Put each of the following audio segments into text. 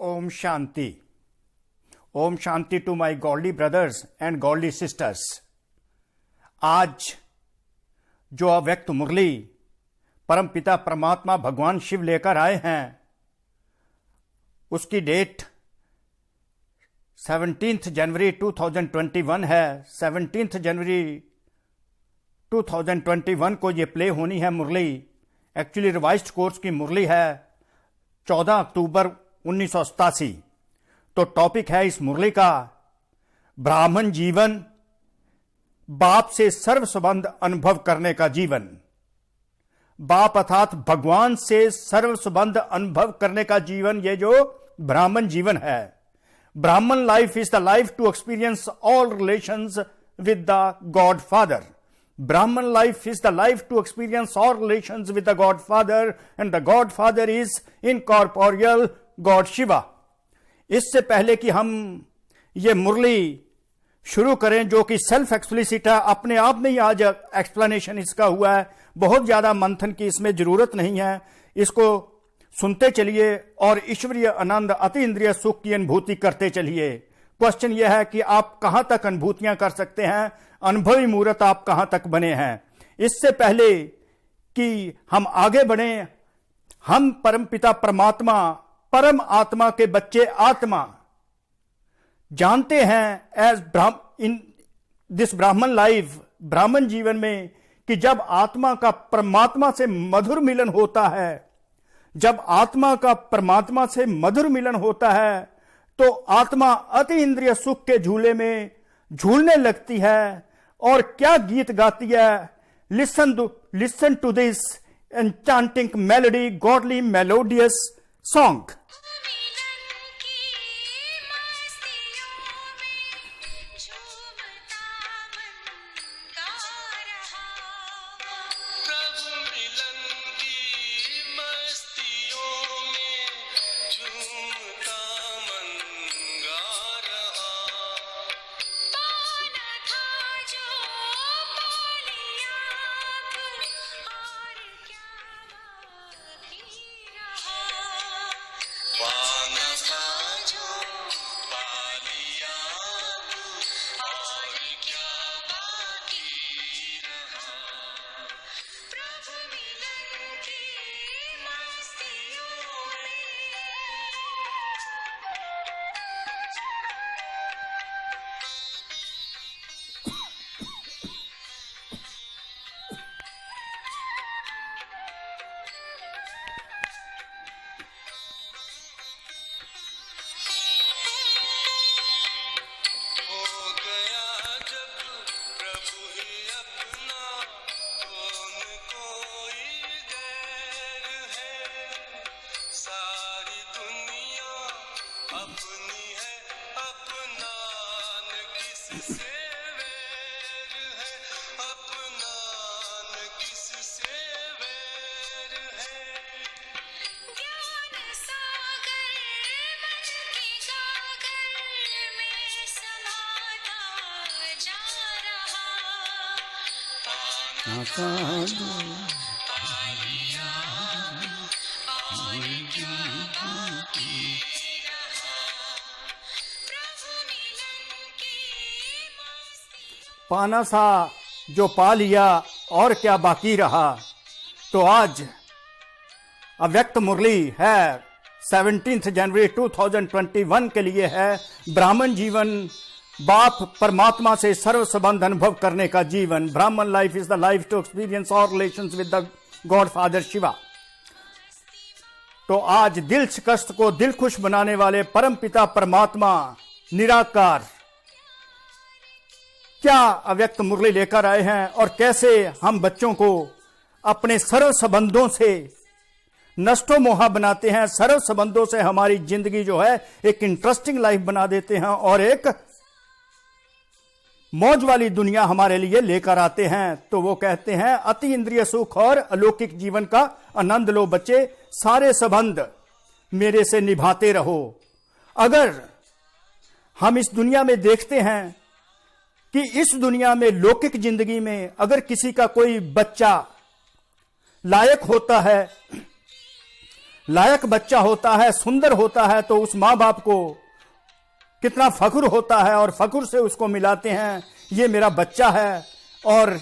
ओम शांति। ओम शांति to my godly brothers and godly sisters. आज जो अव्यक्त मुरली परम पिता परमात्मा भगवान शिव लेकर आए हैं, उसकी डेट 17 जनवरी 2021 है। 17 जनवरी 2021 को ये प्ले होनी है मुरली। एक्चुअली रिवाइज्ड कोर्स की मुरली है 14 अक्टूबर 1987। तो टॉपिक है इस मुरली का ब्राह्मण जीवन, बाप से सर्व संबंध अनुभव करने का जीवन। बाप अर्थात भगवान से सर्व संबंध अनुभव करने का जीवन, ये जो ब्राह्मण जीवन है। Brahman life is the life to experience all relations with the God Father. Brahman life is the life to experience all relations with the God Father, and the God Father is incorporeal God Shiva. इससे पहले कि हम ये मुरली शुरू करें, जो कि self explicit है, अपने आप में ही आज एक्सप्लेनेशन इसका हुआ है, बहुत ज्यादा मंथन की इसमें जरूरत नहीं है। इसको सुनते चलिए और ईश्वरीय आनंद अति इंद्रिय सुख की अनुभूति करते चलिए। क्वेश्चन यह है कि आप कहां तक अनुभूतियां कर सकते हैं, अनुभवी मूर्त आप कहां तक बने हैं। इससे पहले कि हम आगे बढ़े, हम परमपिता परमात्मा परम आत्मा के बच्चे आत्मा जानते हैं एज इन दिस ब्राह्मण लाइफ, ब्राह्मण जीवन में, कि जब आत्मा का परमात्मा से मधुर मिलन होता है, जब आत्मा का परमात्मा से मधुर मिलन होता है, तो आत्मा अति इंद्रिय सुख के झूले में झूलने लगती है और क्या गीत गाती है। Listen to this enchanting melody, godly melodious song. पाना सा जो पा लिया और क्या बाकी रहा। तो आज अव्यक्त मुरली है 17 जनवरी 2021 के लिए है ब्राह्मण जीवन, बाप परमात्मा से सर्व संबंध अनुभव करने का जीवन। Brahman life is the life to experience all relations with the God Father Shiva. तो आज दिल शिकस्त को दिल खुश बनाने वाले परम पिता परमात्मा निराकार क्या अव्यक्त मुरली लेकर आए हैं, और कैसे हम बच्चों को अपने सर्व संबंधों से नष्टो मोहा बनाते हैं, सर्व संबंधों से हमारी जिंदगी जो है एक इंटरेस्टिंग लाइफ बना देते हैं और एक मौज वाली दुनिया हमारे लिए लेकर आते हैं। तो वो कहते हैं अति इंद्रिय सुख और अलौकिक जीवन का आनंद लो बच्चे, सारे संबंध मेरे से निभाते रहो। अगर हम इस दुनिया में देखते हैं कि इस दुनिया में लौकिक जिंदगी में अगर किसी का कोई बच्चा लायक होता है लायक बच्चा होता है, सुंदर होता है, तो उस मां बाप को कितना फख्र होता है और फख्र से उसको मिलाते हैं, ये मेरा बच्चा है और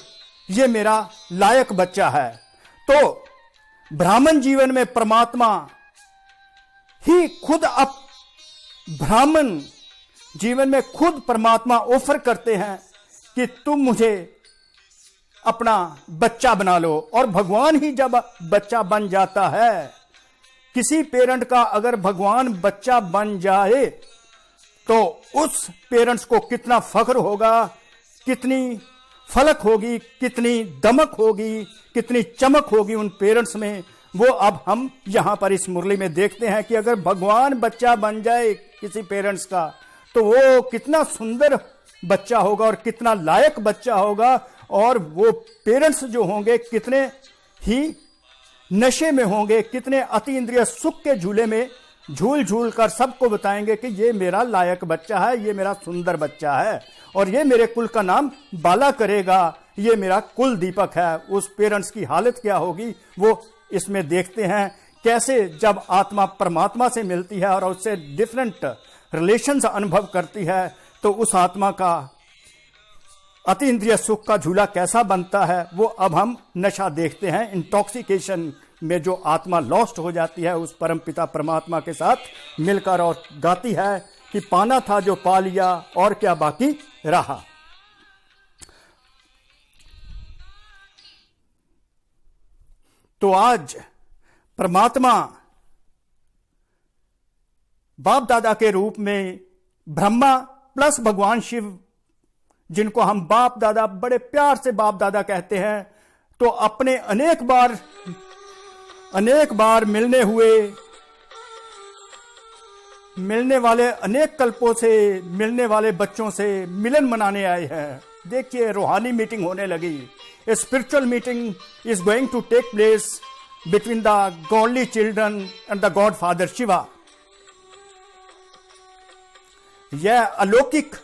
ये मेरा लायक बच्चा है। तो ब्राह्मण जीवन में परमात्मा ही खुद ब्राह्मण जीवन में खुद परमात्मा ऑफर करते हैं कि तुम मुझे अपना बच्चा बना लो। और भगवान ही जब बच्चा बन जाता है, किसी पेरेंट का अगर भगवान बच्चा बन जाए तो उस पेरेंट्स को कितना फख्र होगा, कितनी फलक होगी, कितनी दमक होगी, कितनी चमक होगी उन पेरेंट्स में। वो अब हम यहां पर इस मुरली में देखते हैं कि अगर भगवान बच्चा बन जाए किसी पेरेंट्स का तो वो कितना सुंदर बच्चा होगा और कितना लायक बच्चा होगा। और वो पेरेंट्स जो होंगे कितने ही नशे में होंगे, कितने अति इंद्रिय सुख के झूले में झूल झूल कर सबको बताएंगे कि ये मेरा लायक बच्चा है, ये मेरा सुंदर बच्चा है और ये मेरे कुल का नाम बाला करेगा, ये मेरा कुल दीपक है। उस पेरेंट्स की हालत क्या होगी वो इसमें देखते हैं। कैसे जब आत्मा परमात्मा से मिलती है और उससे डिफरेंट रिलेशंस अनुभव करती है तो उस आत्मा का अति इंद्रिय सुख का झूला कैसा बनता है, वो अब हम नशा देखते हैं। इंटॉक्सिकेशन में जो आत्मा लॉस्ट हो जाती है उस परम पिता परमात्मा के साथ मिलकर और गाती है कि पाना था जो पा लिया और क्या बाकी रहा। तो आज परमात्मा बाप दादा के रूप में ब्रह्मा प्लस भगवान शिव, जिनको हम बाप दादा बड़े प्यार से बाप दादा कहते हैं, तो अपने अनेक बार मिलने वाले अनेक कल्पों से मिलने वाले बच्चों से मिलन मनाने आए हैं। देखिए रूहानी मीटिंग होने लगी। A spiritual meeting is going to take place between the godly children and the God Father Shiva. यह अलौकिक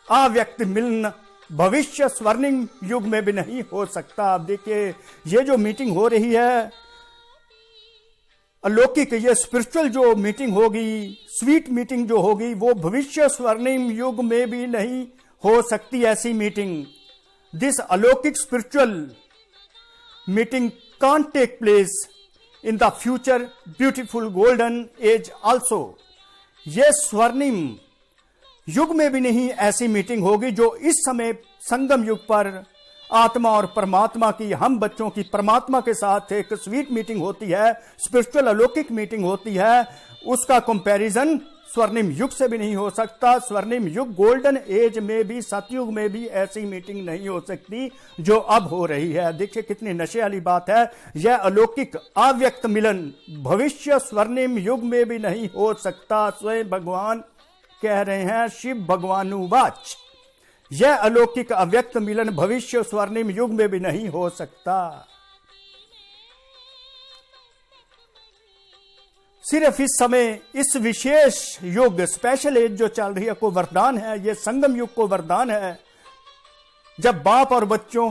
अव्यक्त मिलन भविष्य स्वर्णिम युग में भी नहीं हो सकता। आप देखिए ये जो मीटिंग हो रही है अलौकिक, ये स्पिरिचुअल जो मीटिंग होगी, स्वीट मीटिंग जो होगी, वो भविष्य स्वर्णिम युग में भी नहीं हो सकती ऐसी meeting. This alaukik spiritual meeting can't take place in the future beautiful golden age also. ये स्वर्णिम युग में भी नहीं ऐसी मीटिंग होगी जो इस समय संगम युग पर आत्मा और परमात्मा की, हम बच्चों की परमात्मा के साथ एक स्वीट मीटिंग होती है, स्पिरिचुअल अलौकिक मीटिंग होती है। उसका कंपैरिजन स्वर्णिम युग से भी नहीं हो सकता। स्वर्णिम युग गोल्डन एज में भी, सतयुग में भी ऐसी मीटिंग नहीं हो सकती जो अब हो रही है। देखिए कितनी नशे वाली बात है। यह अलौकिक अव्यक्त मिलन भविष्य स्वर्णिम युग में भी नहीं हो सकता। स्वयं भगवान कह रहे हैं, शिव भगवानुवाच, यह अलौकिक अव्यक्त मिलन भविष्य स्वर्णिम युग में भी नहीं हो सकता। सिर्फ इस समय इस विशेष युग, स्पेशल एज जो चल रही है, को वरदान है, यह संगम युग को वरदान है जब बाप और बच्चों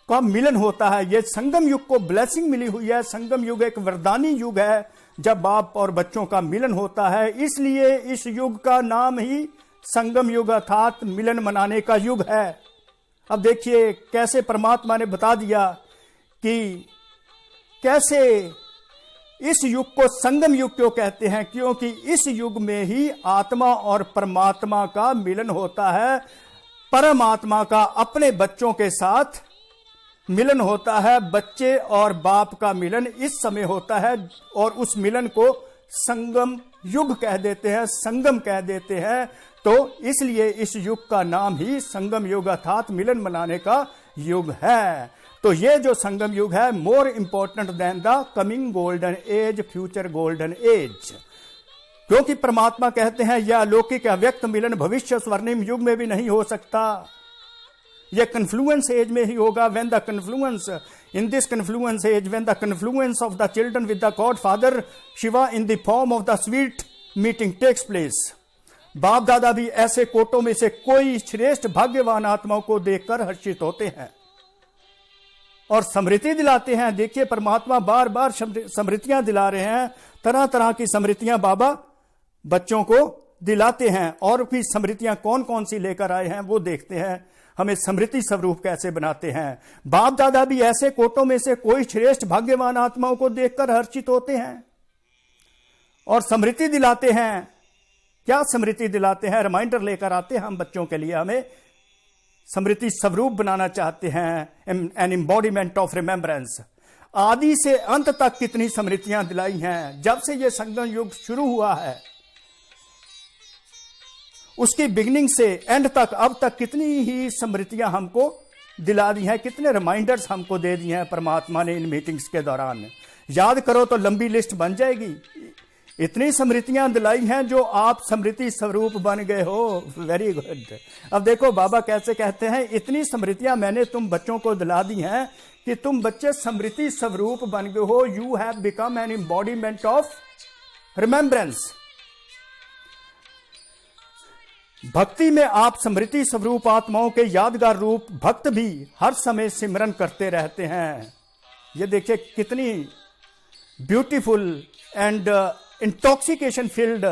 का मिलन होता है। यह संगम युग को ब्लेसिंग मिली हुई है। संगम युग एक वरदानी युग है जब बाप और बच्चों का मिलन होता है। इसलिए इस युग का नाम ही संगम युग अर्थात मिलन मनाने का युग है। अब देखिए कैसे परमात्मा ने बता दिया कि कैसे इस युग को संगम युग क्यों कहते हैं, क्योंकि इस युग में ही आत्मा और परमात्मा का मिलन होता है। परमात्मा का अपने बच्चों के साथ मिलन होता है। बच्चे और बाप का मिलन इस समय होता है और उस मिलन को संगम युग कह देते हैं, संगम कह देते हैं। तो इसलिए इस युग का नाम ही संगम युग अर्थात मिलन मनाने का युग है। तो ये जो संगम युग है more important than the coming golden age, future golden age, क्योंकि परमात्मा कहते हैं यह अलौकिक अव्यक्त मिलन भविष्य स्वर्णिम युग में भी नहीं हो सकता। यह कन्फ्लुएंस एज में ही होगा। When the confluence in this confluence age, when the confluence of the children with the God Father Shiva in the form of the sweet meeting takes place. बाप दादा भी ऐसे कोटों में से कोई श्रेष्ठ भाग्यवान आत्माओं को देखकर हर्षित होते हैं और स्मृति दिलाते हैं। देखिए परमात्मा बार बार स्मृतियां दिला रहे हैं, तरह तरह की स्मृतियां बाबा बच्चों को दिलाते हैं। और भी स्मृतियां कौन कौन सी लेकर आए हैं वो देखते हैं, हमें स्मृति स्वरूप कैसे बनाते हैं। बाप दादा भी ऐसे कोटों में से कोई श्रेष्ठ भाग्यवान आत्माओं को देखकर हर्षित होते हैं और स्मृति दिलाते हैं। क्या स्मृति दिलाते हैं? रिमाइंडर लेकर आते हैं हम बच्चों के लिए, हमें स्मृति स्वरूप बनाना चाहते हैं, एन एम्बॉडीमेंट ऑफ रिमेम्बरेंस। आदि से अंत तक कितनी स्मृतियां दिलाई हैं, जब से यह संगम युग शुरू हुआ है उसकी बिगिनिंग से एंड तक अब तक कितनी ही स्मृतियां हमको दिला दी हैं, कितने रिमाइंडर्स हमको दे दिए हैं परमात्मा ने इन मीटिंग्स के दौरान। याद करो तो लंबी लिस्ट बन जाएगी। इतनी स्मृतियां दिलाई हैं जो आप स्मृति स्वरूप बन गए हो। Very good. अब देखो बाबा कैसे कहते हैं, इतनी स्मृतियां मैंने तुम बच्चों को दिला दी हैं कि तुम बच्चे स्मृति स्वरूप बन गए हो। You have become an embodiment of remembrance. भक्ति में आप स्मृति स्वरूप आत्माओं के यादगार रूप भक्त भी हर समय सिमरन करते रहते हैं। ये देखिए कितनी ब्यूटीफुल एंड इंटॉक्सिकेशन फील्ड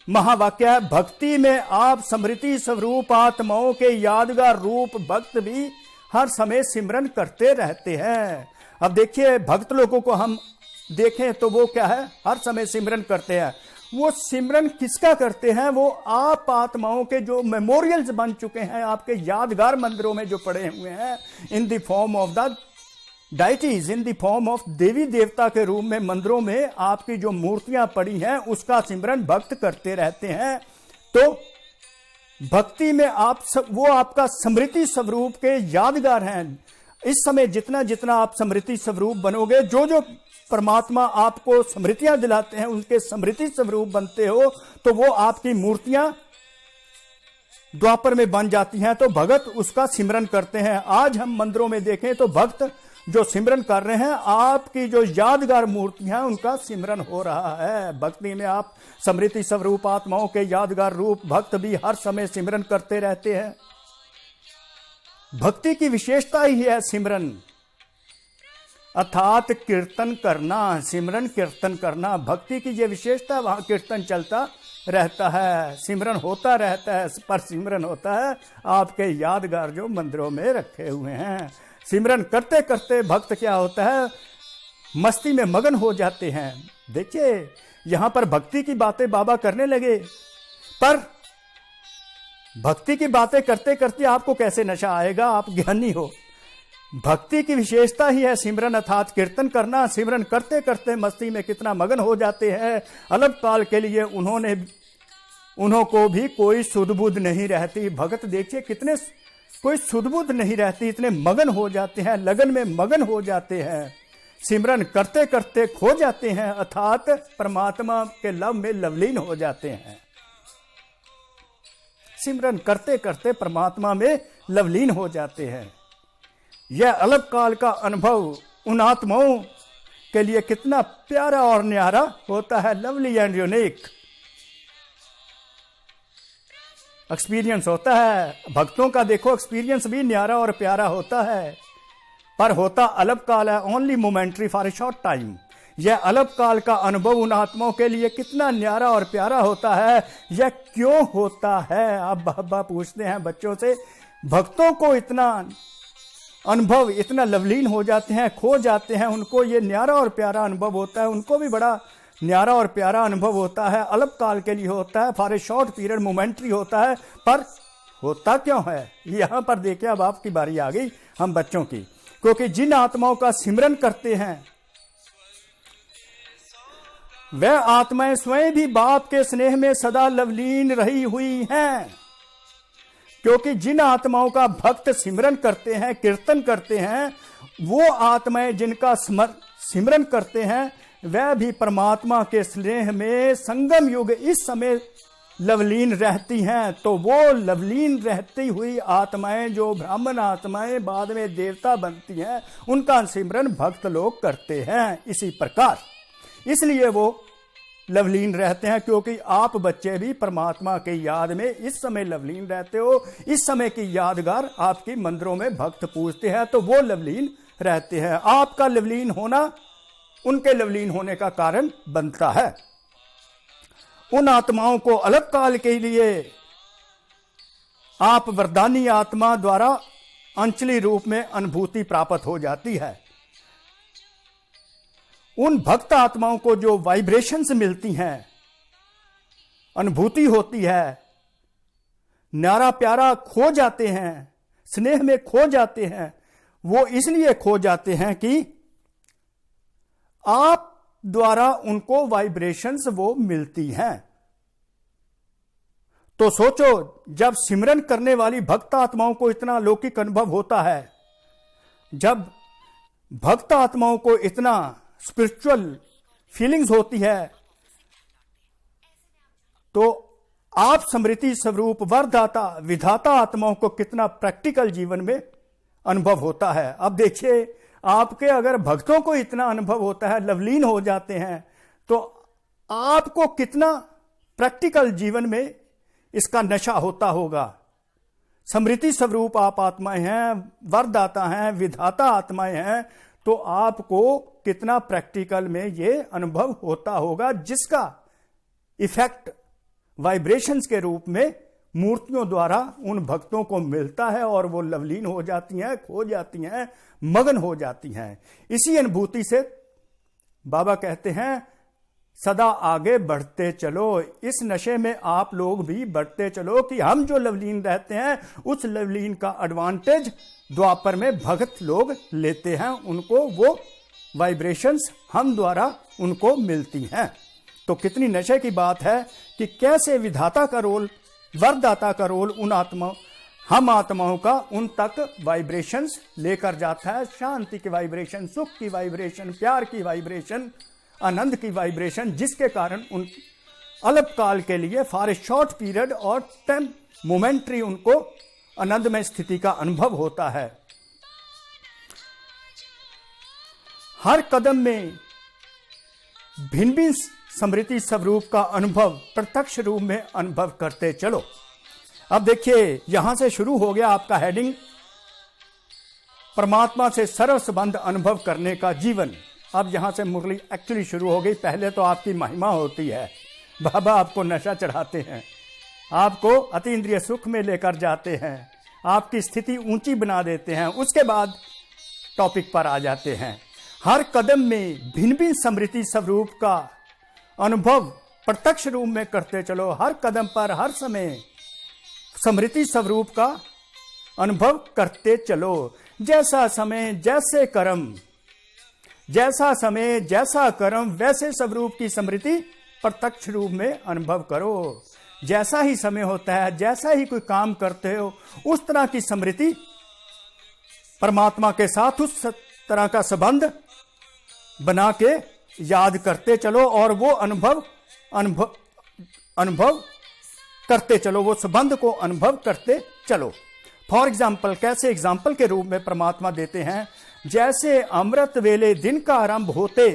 महावाक्य है। भक्ति में आप स्मृति स्वरूप आत्माओं के यादगार रूप भक्त भी हर समय सिमरन करते रहते हैं। अब देखिए भक्त लोगों को हम देखें तो वो क्या है, हर समय सिमरन करते हैं। वो सिमरन किसका करते हैं? वो आप आत्माओं के जो मेमोरियल्स बन चुके हैं, आपके यादगार मंदिरों में जो पड़े हुए हैं, in the form of the deities, in the form of देवी देवता के रूप में मंदिरों में आपकी जो मूर्तियां पड़ी हैं उसका सिमरन भक्त करते रहते हैं। तो भक्ति में आप वो आपका स्मृति स्वरूप के यादगार हैं। इस समय जितना जितना आप स्मृति स्वरूप बनोगे, जो जो परमात्मा आपको स्मृतियां दिलाते हैं उनके स्मृति स्वरूप बनते हो, तो वो आपकी मूर्तियां द्वापर में बन जाती हैं। तो भगत उसका सिमरन करते हैं। आज हम मंदिरों में देखें तो भक्त जो सिमरन कर रहे हैं, आपकी जो यादगार मूर्तियां उनका सिमरन हो रहा है। भक्ति में आप स्मृति स्वरूप आत्माओं के यादगार रूप भक्त भी हर समय सिमरन करते रहते हैं। भक्ति की विशेषता ही है सिमरन, अर्थात कीर्तन करना, सिमरन कीर्तन करना। भक्ति की यह विशेषता, वहां कीर्तन चलता रहता है, सिमरन होता रहता है, पर सिमरन होता है आपके यादगार जो मंदिरों में रखे हुए हैं। सिमरन करते करते भक्त क्या होता है, मस्ती में मगन हो जाते हैं। देखिए यहां पर भक्ति की बातें बाबा करने लगे, पर भक्ति की बातें करते करते आपको कैसे नशा आएगा, आप ज्ञानी हो। भक्ति की विशेषता ही है सिमरन, अर्थात कीर्तन करना। सिमरन करते करते मस्ती में कितना मगन हो जाते हैं। अलग काल के लिए उन्हों को भी कोई सुध-बुध नहीं रहती। भगत देखिए कितने कोई सुध-बुध नहीं रहती, इतने मगन हो जाते हैं, लगन में मगन हो जाते हैं, सिमरन करते करते खो जाते हैं, अर्थात परमात्मा के लव में लवलीन हो जाते हैं। सिमरन करते करते परमात्मा में लवलीन हो जाते हैं। यह अलग काल का अनुभव उन आत्माओं के लिए कितना प्यारा और न्यारा होता है। लवली एंड यूनिक एक्सपीरियंस होता है। भक्तों का देखो एक्सपीरियंस भी न्यारा और प्यारा होता है, पर होता अलग काल है, only momentary for a short time. यह अलग काल का अनुभव उन आत्माओं के लिए कितना न्यारा और प्यारा होता है। यह क्यों होता है? आप बाबा पूछते हैं बच्चों से। भक्तों को इतना अनुभव, इतना लवलीन हो जाते हैं, खो जाते हैं, उनको ये न्यारा और प्यारा अनुभव होता है। उनको भी बड़ा न्यारा और प्यारा अनुभव होता है, अलग काल के लिए होता है, for a short period, momentary होता है। पर होता क्यों है? यहां पर देखिए अब आपकी बारी आ गई हम बच्चों की। क्योंकि जिन आत्माओं का सिमरन करते हैं वह आत्माएं स्वयं भी बाप के स्नेह में सदा लवलीन रही हुई हैं। क्योंकि जिन आत्माओं का भक्त सिमरन करते हैं, कीर्तन करते हैं, वो आत्माएं जिनका सिमरन करते हैं वह भी परमात्मा के स्नेह में संगम युग इस समय लवलीन रहती हैं। तो वो लवलीन रहती हुई आत्माएं, जो ब्राह्मण आत्माएं बाद में देवता बनती हैं, उनका सिमरन भक्त लोग करते हैं। इसी प्रकार इसलिए वो लवलीन रहते हैं, क्योंकि आप बच्चे भी परमात्मा की याद में इस समय लवलीन रहते हो। इस समय की यादगार आपकी मंदिरों में भक्त पूजते हैं, तो वो लवलीन रहते हैं। आपका लवलीन होना उनके लवलीन होने का कारण बनता है। उन आत्माओं को अलग काल के लिए आप वरदानी आत्मा द्वारा अंचली रूप में अनुभूति प्राप्त हो जाती है। उन भक्त आत्माओं को जो वाइब्रेशंस मिलती हैं, अनुभूति होती है, न्यारा प्यारा खो जाते हैं, स्नेह में खो जाते हैं। वो इसलिए खो जाते हैं कि आप द्वारा उनको वाइब्रेशंस वो मिलती हैं। तो सोचो, जब सिमरन करने वाली भक्त आत्माओं को इतना लौकिक अनुभव होता है, जब भक्त आत्माओं को इतना स्पिरिचुअल फीलिंग्स होती है, तो आप स्मृति स्वरूप वरदाता विधाता आत्माओं को कितना प्रैक्टिकल जीवन में अनुभव होता है। अब देखिए, आपके अगर भक्तों को इतना अनुभव होता है, लवलीन हो जाते हैं, तो आपको कितना प्रैक्टिकल जीवन में इसका नशा होता होगा। स्मृति स्वरूप आप आत्माएं हैं, वरदाता हैं, विधाता आत्माएं हैं, तो आपको कितना प्रैक्टिकल में ये अनुभव होता होगा, जिसका इफेक्ट वाइब्रेशंस के रूप में मूर्तियों द्वारा उन भक्तों को मिलता है और वो लवलीन हो जाती हैं, खो जाती हैं, मगन हो जाती हैं। इसी अनुभूति से बाबा कहते हैं, सदा आगे बढ़ते चलो। इस नशे में आप लोग भी बढ़ते चलो कि हम जो लवलीन रहते हैं, उस लवलीन का एडवांटेज द्वापर में भक्त लोग लेते हैं, उनको वो वाइब्रेशंस हम द्वारा उनको मिलती हैं। तो कितनी नशे की बात है कि कैसे विधाता का रोल, वरदाता का रोल उन आत्माओं, हम आत्माओं का उन तक वाइब्रेशंस लेकर जाता है। शांति की वाइब्रेशन, सुख की वाइब्रेशन, प्यार की वाइब्रेशन, आनंद की वाइब्रेशन, जिसके कारण उन अल्पकाल के लिए फॉर ए शॉर्ट पीरियड और मोमेंट्री उनको आनंदमय स्थिति का अनुभव होता है। हर कदम में भिन्न भिन्न स्मृति स्वरूप का अनुभव प्रत्यक्ष रूप में अनुभव करते चलो। अब देखिए, यहां से शुरू हो गया आपका हेडिंग, परमात्मा से सर्व संबंध अनुभव करने का जीवन। अब यहां से मुरली एक्चुअली शुरू हो गई। पहले तो आपकी महिमा होती है, बाबा आपको नशा चढ़ाते हैं, आपको अति इंद्रिय सुख में लेकर जाते हैं, आपकी स्थिति ऊंची बना देते हैं। उसके बाद टॉपिक पर आ जाते हैं। हर कदम में भिन्न भिन्न स्मृति स्वरूप का अनुभव प्रत्यक्ष रूप में करते चलो। हर कदम पर, हर समय स्मृति स्वरूप का अनुभव करते चलो। जैसा समय जैसे कर्म, जैसा समय जैसा कर्म, वैसे स्वरूप की स्मृति प्रत्यक्ष रूप में अनुभव करो। जैसा ही समय होता है, जैसा ही कोई काम करते हो, उस तरह की स्मृति परमात्मा के साथ उस तरह का संबंध बना के याद करते चलो और वो अनुभव करते चलो, वो संबंध को अनुभव करते चलो। फॉर एग्जाम्पल, कैसे एग्जाम्पल के रूप में परमात्मा देते हैं, जैसे अमृत वेले दिन का आरंभ होते,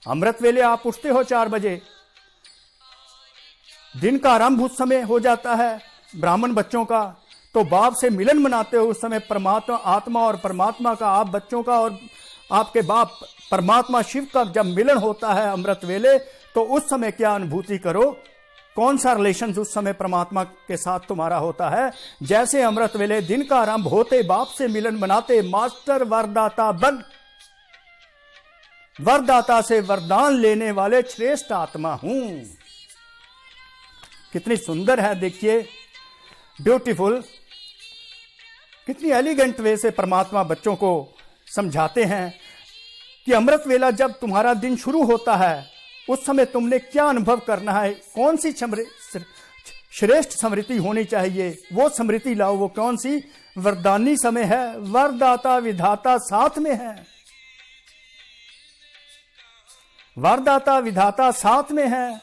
अमृत वेले आप उठते हो 4 बजे, दिन का आरंभ उस समय हो जाता है ब्राह्मण बच्चों का, तो बाप से मिलन मनाते हो उस समय। परमात्मा आत्मा और परमात्मा का, आप बच्चों का और आपके बाप परमात्मा शिव का जब मिलन होता है अमृत वेले, तो उस समय क्या अनुभूति करो, कौन सा रिलेशन उस समय परमात्मा के साथ तुम्हारा होता है। जैसे अमृत वेले दिन का आरंभ होते, बाप से मिलन मनाते, मास्टर वरदाता बन, वरदाता से वरदान लेने वाले श्रेष्ठ आत्मा हूं। कितनी सुंदर है, देखिए, ब्यूटीफुल, कितनी एलिगेंट वे से परमात्मा बच्चों को समझाते हैं कि अमृत वेला जब तुम्हारा दिन शुरू होता है, उस समय तुमने क्या अनुभव करना है, कौन सी श्रेष्ठ स्मृति होनी चाहिए, वो स्मृति लाओ। वो कौन सी? वरदानी समय है, वरदाता विधाता साथ में है, वरदाता विधाता साथ में है।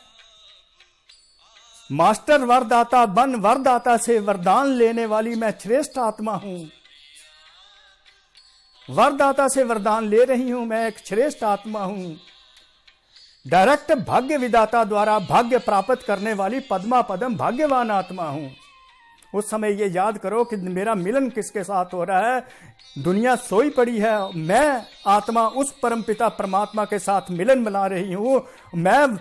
मास्टर वरदाता बन, वरदाता से वरदान लेने वाली मैं श्रेष्ठ आत्मा हूं। वरदाता से वरदान ले रही हूं, मैं एक श्रेष्ठ आत्मा हूं। डायरेक्ट भाग्य विधाता द्वारा भाग्य प्राप्त करने वाली पद्मा पदम भाग्यवान आत्मा हूं। उस समय ये याद करो कि मेरा मिलन किसके साथ हो रहा है। दुनिया सोई पड़ी है, मैं आत्मा उस परमपिता परमात्मा के साथ मिलन मिला रही हूं। मैं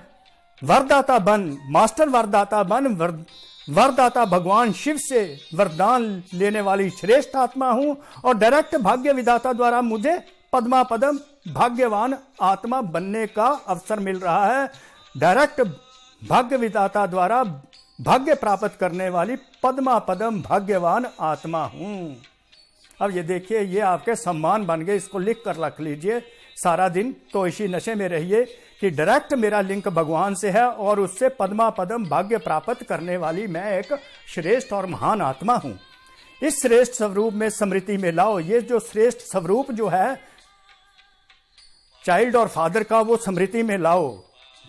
वरदाता बन, मास्टर वरदाता बन, वरदाता भगवान शिव से वरदान लेने वाली श्रेष्ठ आत्मा हूं और डायरेक्ट भाग्य विधाता द्वारा मुझे पद्मा पदम भाग्यवान आत्मा बनने का अवसर मिल रहा है। डायरेक्ट भाग्य विधाता द्वारा भाग्य प्राप्त करने वाली पद्मा पदम भाग्यवान आत्मा हूं। अब ये देखिए, ये आपके सम्मान बन गए, इसको लिख कर रख लीजिए सारा दिन। तो इसी नशे में रहिए कि डायरेक्ट मेरा लिंक भगवान से है और उससे पद्मा पदम भाग्य प्राप्त करने वाली मैं एक श्रेष्ठ और महान आत्मा हूं। इस श्रेष्ठ स्वरूप में स्मृति में लाओ। ये जो श्रेष्ठ स्वरूप जो है चाइल्ड और फादर का, वो स्मृति में लाओ।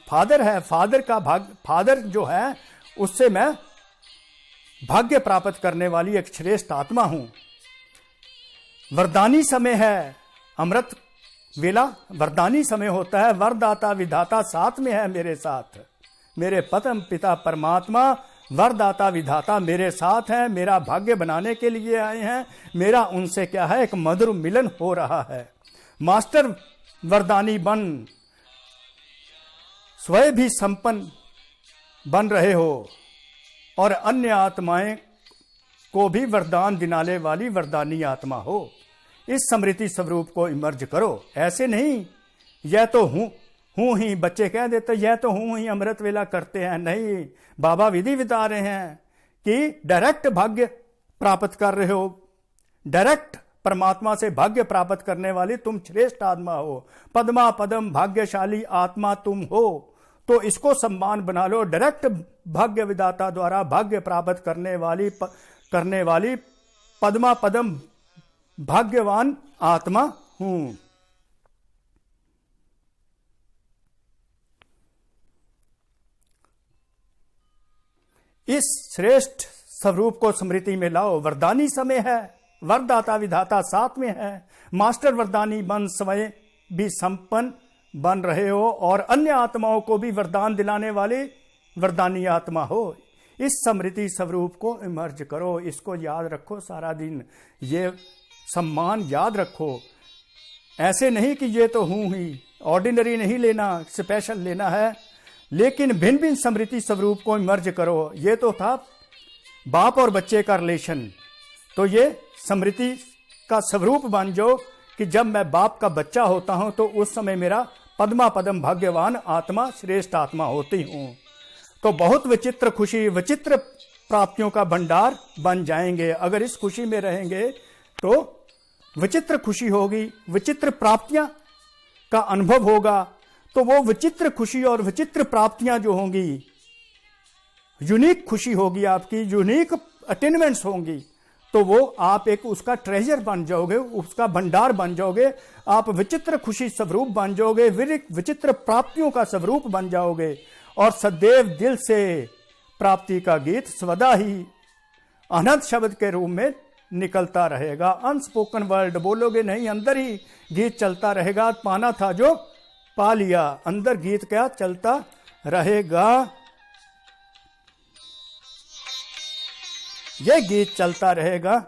फादर है, फादर का फादर जो है उससे मैं भाग्य प्राप्त करने वाली एक श्रेष्ठ आत्मा हूं। वरदानी समय है, अमृत वेला वरदानी समय होता है। वरदाता विधाता साथ में है मेरे साथ। मेरे परम पिता परमात्मा वरदाता विधाता मेरे साथ हैं, मेरा भाग्य बनाने के लिए आए हैं। मेरा उनसे क्या है, एक मधुर मिलन हो रहा है। मास्टर वरदानी बन, स्वयं भी संपन्न बन रहे हो और अन्य आत्माएं को भी वरदान दिलाने वाली वरदानी आत्मा हो। इस स्मृति स्वरूप को इमर्ज करो। ऐसे नहीं यह तो हूं ही, बच्चे कह देते यह तो हूं ही, अमृत वेला करते हैं। नहीं, बाबा विधि बता रहे हैं कि डायरेक्ट भाग्य प्राप्त कर रहे हो। डायरेक्ट परमात्मा से भाग्य प्राप्त करने वाली तुम श्रेष्ठ आत्मा हो। पद्मा पदम भाग्यशाली आत्मा तुम हो। तो इसको सम्मान बना लो। डायरेक्ट भाग्य विधाता द्वारा भाग्य प्राप्त करने वाली पद्मा पदम भाग्यवान आत्मा हूं। इस श्रेष्ठ स्वरूप को स्मृति में लाओ। वरदानी समय है, वरदाता विधाता साथ में है। मास्टर वरदानी बन, स्वयं भी संपन्न बन रहे हो और अन्य आत्माओं को भी वरदान दिलाने वाले वरदानी आत्मा हो। इस स्मृति स्वरूप को इमर्ज करो। इसको याद रखो सारा दिन। ये सम्मान याद रखो। ऐसे नहीं कि ये तो हूं ही, ऑर्डिनरी नहीं लेना, स्पेशल लेना है, लेकिन भिन्न भिन्न स्मृति स्वरूप को इमर्ज करो। ये तो था बाप और बच्चे का रिलेशन, तो ये स्मृति का स्वरूप बन जाओ कि जब मैं बाप का बच्चा होता हूं तो उस समय मेरा पद्मा पदम भाग्यवान आत्मा श्रेष्ठ आत्मा होती हूं। तो बहुत विचित्र खुशी, विचित्र प्राप्तियों का भंडार बन जाएंगे। अगर इस खुशी में रहेंगे तो विचित्र खुशी होगी, विचित्र प्राप्तियां का अनुभव होगा। तो वो विचित्र खुशी और विचित्र प्राप्तियां जो होंगी, यूनिक खुशी होगी आपकी, यूनिक अटेनमेंट्स होंगी, तो वो आप एक उसका ट्रेजर बन जाओगे, उसका भंडार बन जाओगे। आप विचित्र खुशी स्वरूप बन जाओगे, विचित्र प्राप्तियों का स्वरूप बन जाओगे और सदैव दिल से प्राप्ति का गीत स्वदा ही अनंत शब्द के रूप में निकलता रहेगा। अनस्पोकन वर्ड बोलोगे नहीं, अंदर ही गीत चलता रहेगा। पाना था जो पा लिया, अंदर गीत क्या चलता रहेगा। यह गीत चलता रहेगा।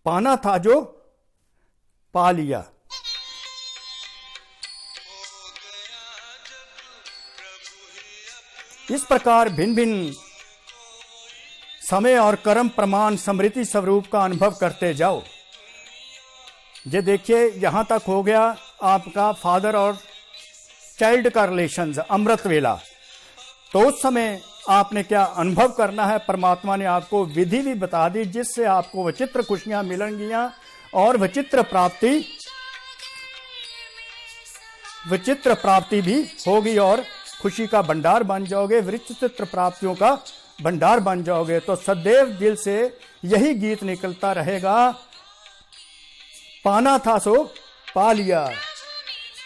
पाना था जो पा लिया। इस प्रकार भिन्न भिन्न समय और कर्म प्रमाण स्मृति स्वरूप का अनुभव करते जाओ। ये देखिए, यहां तक हो गया आपका फादर और चाइल्ड का रिलेशन, अमृत वेला। तो उस समय आपने क्या अनुभव करना है, परमात्मा ने आपको विधि भी बता दी जिससे आपको विचित्र खुशियां मिलेंगियां और विचित्र प्राप्ति भी होगी और खुशी का भंडार बन जाओगे, विचित्र प्राप्तियों का भंडार बन जाओगे। तो सदैव दिल से यही गीत निकलता रहेगा, पाना था सो पा लिया।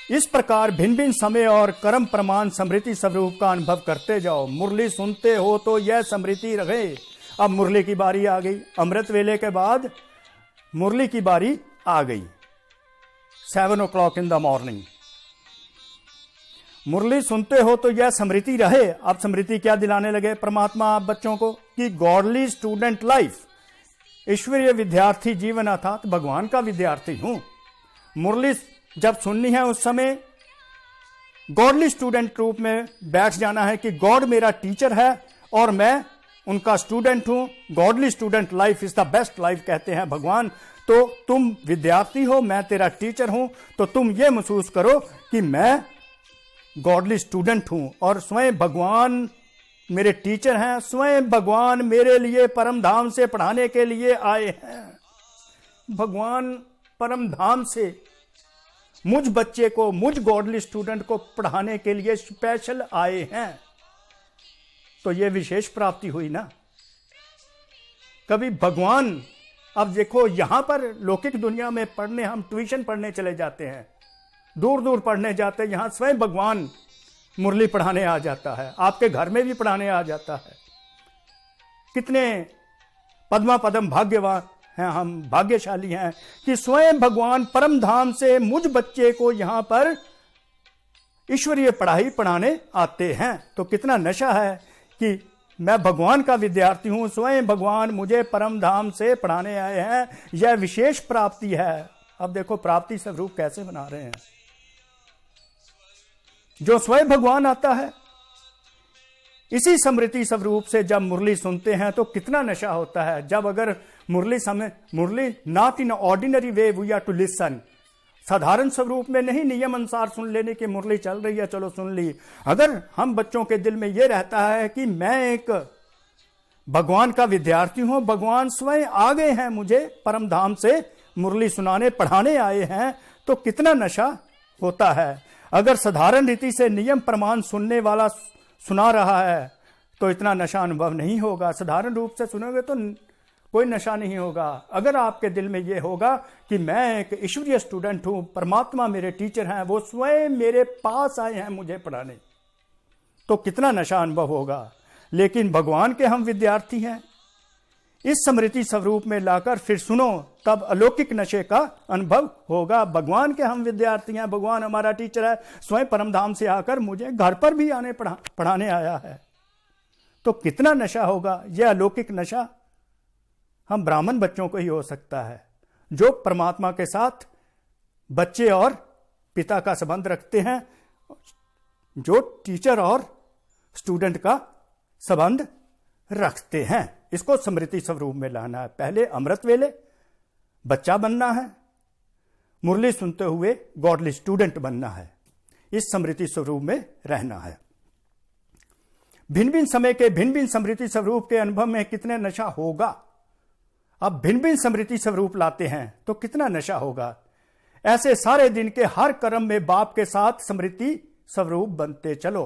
इस प्रकार भिन्न भिन्न समय और कर्म प्रमाण स्मृति स्वरूप का अनुभव करते जाओ। मुरली सुनते हो तो यह स्मृति रहे। अब मुरली की बारी आ गई, अमृत वेले के बाद मुरली की बारी आ गई 7 o'clock इन द मॉर्निंग। मुरली सुनते हो तो यह स्मृति रहे। अब स्मृति क्या दिलाने लगे परमात्मा आप बच्चों को कि गॉडली स्टूडेंट लाइफ, ईश्वरीय विद्यार्थी जीवन अर्थात भगवान का विद्यार्थी हूं। मुरली जब सुननी है उस समय गॉडली स्टूडेंट रूप में बैठ जाना है कि गॉड मेरा टीचर है और मैं उनका स्टूडेंट हूं। Godly student life is the best life कहते हैं भगवान। तो तुम विद्यार्थी हो, मैं तेरा टीचर हूं, तो तुम ये महसूस करो कि मैं गॉडली स्टूडेंट हूं और स्वयं भगवान मेरे टीचर हैं। स्वयं भगवान मेरे लिए परम धाम से पढ़ाने के लिए आए हैं। भगवान परम धाम से मुझ बच्चे को, मुझ गॉडली स्टूडेंट को पढ़ाने के लिए स्पेशल आए हैं। तो यह विशेष प्राप्ति हुई ना। कभी भगवान, अब देखो यहां पर लौकिक दुनिया में पढ़ने, हम ट्यूशन पढ़ने चले जाते हैं, दूर दूर पढ़ने जाते हैं, यहां स्वयं भगवान मुरली पढ़ाने आ जाता है, आपके घर में भी पढ़ाने आ जाता है। कितने पद्मा पदम भाग्यवान हैं हम, भाग्यशाली हैं कि स्वयं भगवान परम धाम से मुझ बच्चे को यहां पर ईश्वरीय पढ़ाई पढ़ाने आते हैं। तो कितना नशा है कि मैं भगवान का विद्यार्थी हूं, स्वयं भगवान मुझे परम धाम से पढ़ाने आए हैं। यह विशेष प्राप्ति है। अब देखो प्राप्ति स्वरूप कैसे बना रहे हैं। जो स्वयं भगवान आता है, इसी स्मृति स्वरूप से जब मुरली सुनते हैं तो कितना नशा होता है। जब अगर मुरली not in ordinary way we are to listen, साधारण स्वरूप में नहीं, नियम अनुसार सुन लेने की मुरली चल रही है, चलो सुन ली। अगर हम बच्चों के दिल में यह रहता है कि मैं एक भगवान का विद्यार्थी हूं, भगवान स्वयं आ गए हैं मुझे परम धाम से मुरली सुनाने पढ़ाने आए हैं, तो कितना नशा होता है। अगर साधारण रीति से नियम प्रमाण सुनने वाला सुना रहा है तो इतना नशा अनुभव नहीं होगा। साधारण रूप से सुनोगे तो कोई नशा नहीं होगा। अगर आपके दिल में यह होगा कि मैं एक ईश्वरीय स्टूडेंट हूं, परमात्मा मेरे टीचर हैं, वो स्वयं मेरे पास आए हैं मुझे पढ़ाने, तो कितना नशा अनुभव होगा। लेकिन भगवान के हम विद्यार्थी हैं, इस स्मृति स्वरूप में लाकर फिर सुनो, तब अलौकिक नशे का अनुभव होगा। भगवान के हम विद्यार्थी हैं, भगवान हमारा टीचर है, स्वयं परमधाम से आकर मुझे घर पर भी आने पढ़ाने आया है, तो कितना नशा होगा। यह अलौकिक नशा हम ब्राह्मण बच्चों को ही हो सकता है, जो परमात्मा के साथ बच्चे और पिता का संबंध रखते हैं, जो टीचर और स्टूडेंट का संबंध रखते हैं। इसको स्मृति स्वरूप में लाना है। पहले अमृत वेले बच्चा बनना है, मुरली सुनते हुए गॉडली स्टूडेंट बनना है, इस स्मृति स्वरूप में रहना है। भिन्न भिन्न समय के भिन्न भिन्न स्मृति स्वरूप के अनुभव में कितने नशा होगा। अब भिन्न भिन्न स्मृति स्वरूप लाते हैं तो कितना नशा होगा। ऐसे सारे दिन के हर कर्म में बाप के साथ स्मृति स्वरूप बनते चलो।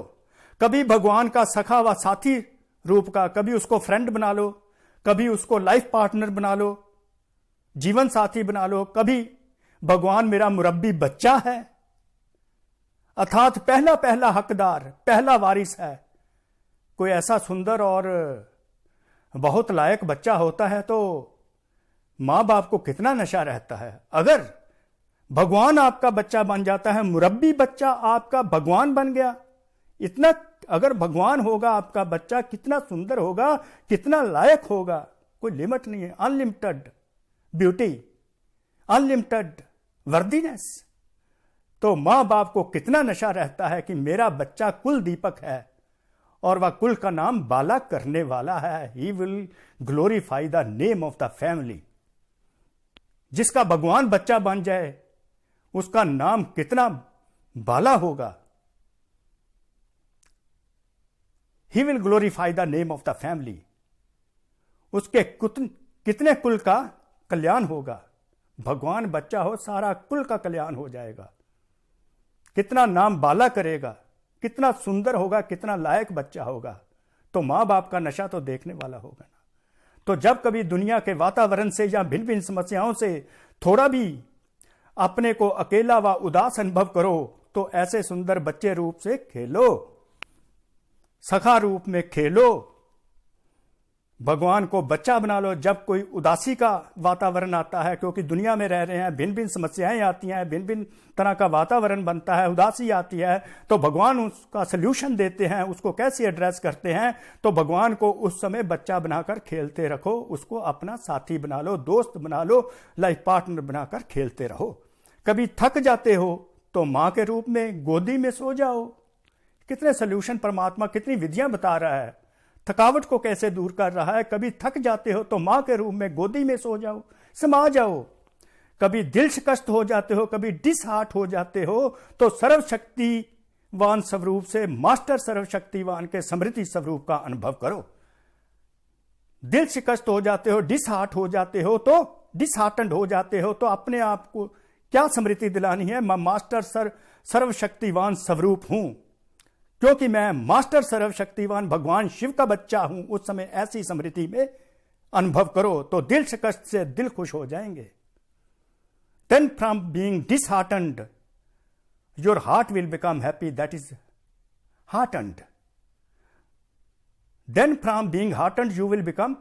कभी भगवान का सखा व साथी रूप का, कभी उसको फ्रेंड बना लो, कभी उसको लाइफ पार्टनर बना लो, जीवन साथी बना लो। कभी भगवान मेरा मुरब्बी बच्चा है, अर्थात पहला पहला हकदार, पहला वारिस है। कोई ऐसा सुंदर और बहुत लायक बच्चा होता है तो मां बाप को कितना नशा रहता है। अगर भगवान आपका बच्चा बन जाता है, मुरब्बी बच्चा आपका भगवान बन गया, इतना अगर भगवान होगा आपका बच्चा, कितना सुंदर होगा, कितना लायक होगा, कोई लिमिट नहीं है। Unlimited beauty, unlimited worthiness. तो मां बाप को कितना नशा रहता है कि मेरा बच्चा कुल दीपक है और वह कुल का नाम बाला करने वाला है। He will glorify the name of the family. जिसका भगवान बच्चा बन जाए उसका नाम कितना बाला होगा। He will glorify the name of the family. उसके कितने कुल का कल्याण होगा। भगवान बच्चा हो, सारा कुल का कल्याण हो जाएगा। कितना नाम बाला करेगा, कितना सुंदर होगा, कितना लायक बच्चा होगा। तो मां बाप का नशा तो देखने वाला होगा ना। तो जब कभी दुनिया के वातावरण से या भिन्न भिन्न समस्याओं से थोड़ा भी अपने को अकेला व उदास अनुभव करो तो ऐसे सुंदर बच्चे रूप से खेलो, सखा रूप में खेलो, भगवान को बच्चा बना लो। जब कोई उदासी का वातावरण आता है, क्योंकि दुनिया में रह रहे हैं, भिन्न भिन्न समस्याएं आती हैं, भिन्न भिन्न तरह का वातावरण बनता है, उदासी आती है, तो भगवान उसका सल्यूशन देते हैं। उसको कैसे एड्रेस करते हैं? तो भगवान को उस समय बच्चा बनाकर खेलते रखो, उसको अपना साथी बना लो, दोस्त बना लो, लाइफ पार्टनर बनाकर खेलते रहो। कभी थक जाते हो तो मां के रूप में गोदी में सो जाओ। कितने सल्यूशन परमात्मा, कितनी विधियां बता रहा है, थकावट को कैसे दूर कर रहा है। कभी थक जाते हो तो मां के रूप में गोदी में सो जाओ, समा जाओ। कभी दिल शिकस्त हो जाते हो, कभी डिसहार्ट हो जाते हो, तो सर्वशक्तिवान स्वरूप से, मास्टर सर्वशक्तिवान के समृद्धि स्वरूप का अनुभव करो। दिल शिकस्त हो जाते हो, डिसहार्ट हो जाते हो, तो डिसहार्टेंड हो जाते हो, तो अपने आप को क्या स्मृति दिलानी है? मैं मास्टर सर्वशक्तिवान स्वरूप हूं, क्योंकि मैं मास्टर सर्वशक्तिवान भगवान शिव का बच्चा हूं। उस समय ऐसी स्मृति में अनुभव करो तो दिल शिकस्त से दिल खुश हो जाएंगे। Then from being disheartened, your heart will become happy, that is heartened. Then from being heartened you will become,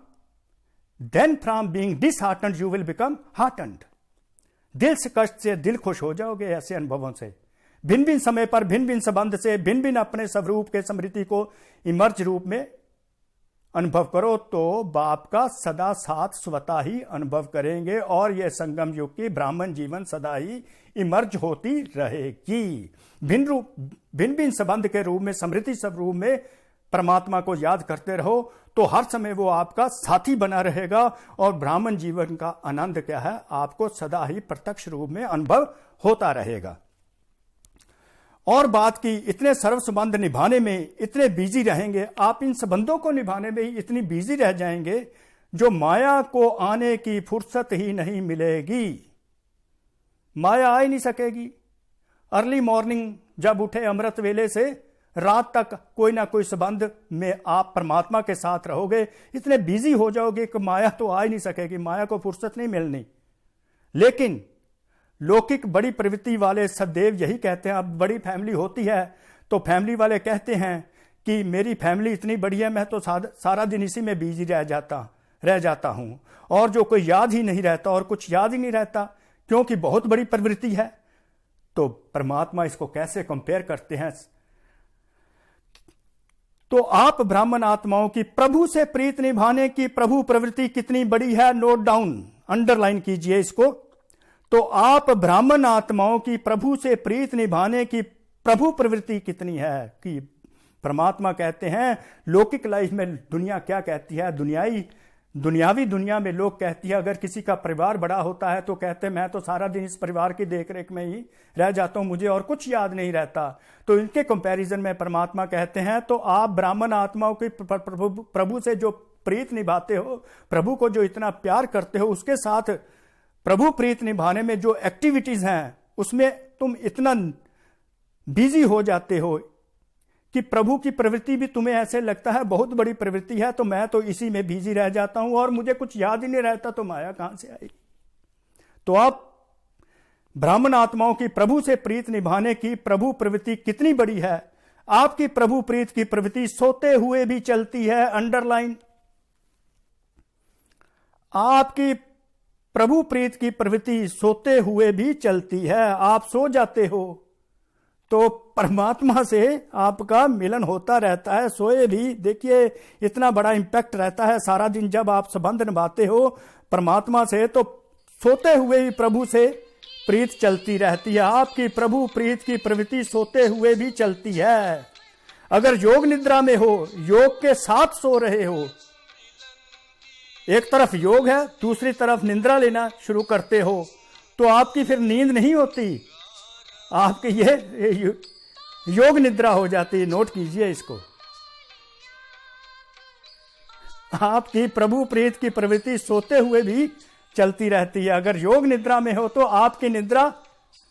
then from being disheartened you will become heartened. दिल से कष्ट से दिल खुश हो जाओगे ऐसे अनुभवों से। भिन्न भिन्न समय पर भिन्न भिन्न संबंध से भिन्न भिन्न अपने स्वरूप के स्मृति को इमर्ज रूप में अनुभव करो तो बाप का सदा साथ स्वतः ही अनुभव करेंगे और यह संगम युग की ब्राह्मण जीवन सदा ही इमर्ज होती रहेगी। भिन्न भिन्न संबंध के रूप में, स्मृति स्वरूप में परमात्मा को याद करते रहो तो हर समय वो आपका साथी बना रहेगा और ब्राह्मण जीवन का आनंद क्या है, आपको सदा ही प्रत्यक्ष रूप में अनुभव होता रहेगा। और बात की, इतने सर्व संबंध निभाने में इतने बिजी रहेंगे, आप इन संबंधों को निभाने में ही इतनी बिजी रह जाएंगे जो माया को आने की फुर्सत ही नहीं मिलेगी। माया आ ही नहीं सकेगी। अर्ली मॉर्निंग जब उठे अमृत वेले से रात तक कोई ना कोई संबंध में आप परमात्मा के साथ रहोगे, इतने बिजी हो जाओगे कि माया तो आ ही नहीं सकेगी, माया को फुर्सत नहीं मिलनी। लेकिन लौकिक बड़ी प्रवृत्ति वाले सदैव यही कहते हैं, अब बड़ी फैमिली होती है तो फैमिली वाले कहते हैं कि मेरी फैमिली इतनी बड़ी है, मैं तो सारा दिन इसी में बिजी रह जाता हूं और जो कोई याद ही नहीं रहता और कुछ याद ही नहीं रहता क्योंकि बहुत बड़ी प्रवृत्ति है। तो परमात्मा इसको कैसे कंपेयर करते हैं? तो आप ब्राह्मण आत्माओं की प्रभु से प्रीत निभाने की प्रभु प्रवृत्ति कितनी बड़ी है, नोट डाउन, अंडरलाइन कीजिए इसको। तो आप ब्राह्मण आत्माओं की प्रभु से प्रीत निभाने की प्रभु प्रवृत्ति कितनी है कि परमात्मा कहते हैं लौकिक लाइफ में दुनिया क्या कहती है, दुनियावी दुनिया में लोग कहती है, अगर किसी का परिवार बड़ा होता है तो कहते हैं मैं तो सारा दिन इस परिवार की देखरेख में ही रह जाता हूं, मुझे और कुछ याद नहीं रहता। तो इनके कंपैरिजन में परमात्मा कहते हैं तो आप ब्राह्मण आत्माओं की प्रभु से जो प्रीत निभाते हो, प्रभु को जो इतना प्यार करते हो, उसके साथ प्रभु प्रीत निभाने में जो एक्टिविटीज हैं उसमें तुम इतना बिजी हो जाते हो कि प्रभु की प्रवृत्ति भी तुम्हें ऐसे लगता है बहुत बड़ी प्रवृत्ति है, तो मैं तो इसी में बिजी रह जाता हूं और मुझे कुछ याद ही नहीं रहता, तो माया कहां से आई? तो आप ब्राह्मण आत्माओं की प्रभु से प्रीत निभाने की प्रभु प्रवृत्ति कितनी बड़ी है। आपकी प्रभु प्रीत की प्रवृत्ति सोते हुए भी चलती है, अंडरलाइन। आपकी प्रभु प्रीत की प्रवृत्ति सोते हुए भी चलती है। आप सो जाते हो तो परमात्मा से आपका मिलन होता रहता है, सोए भी। देखिए इतना बड़ा इंपैक्ट रहता है सारा दिन जब आप संबंध निभाते हो परमात्मा से, तो सोते हुए भी प्रभु से प्रीत चलती रहती है। आपकी प्रभु प्रीत की प्रवृत्ति सोते हुए भी चलती है। अगर योग निद्रा में हो, योग के साथ सो रहे हो, एक तरफ योग है दूसरी तरफ निद्रा लेना शुरू करते हो, तो आपकी फिर नींद नहीं होती, आपकी ये योग निद्रा हो जाती है। नोट कीजिए इसको। आपकी प्रभु प्रीत की प्रवृत्ति सोते हुए भी चलती रहती है। अगर योग निद्रा में हो तो आपकी निद्रा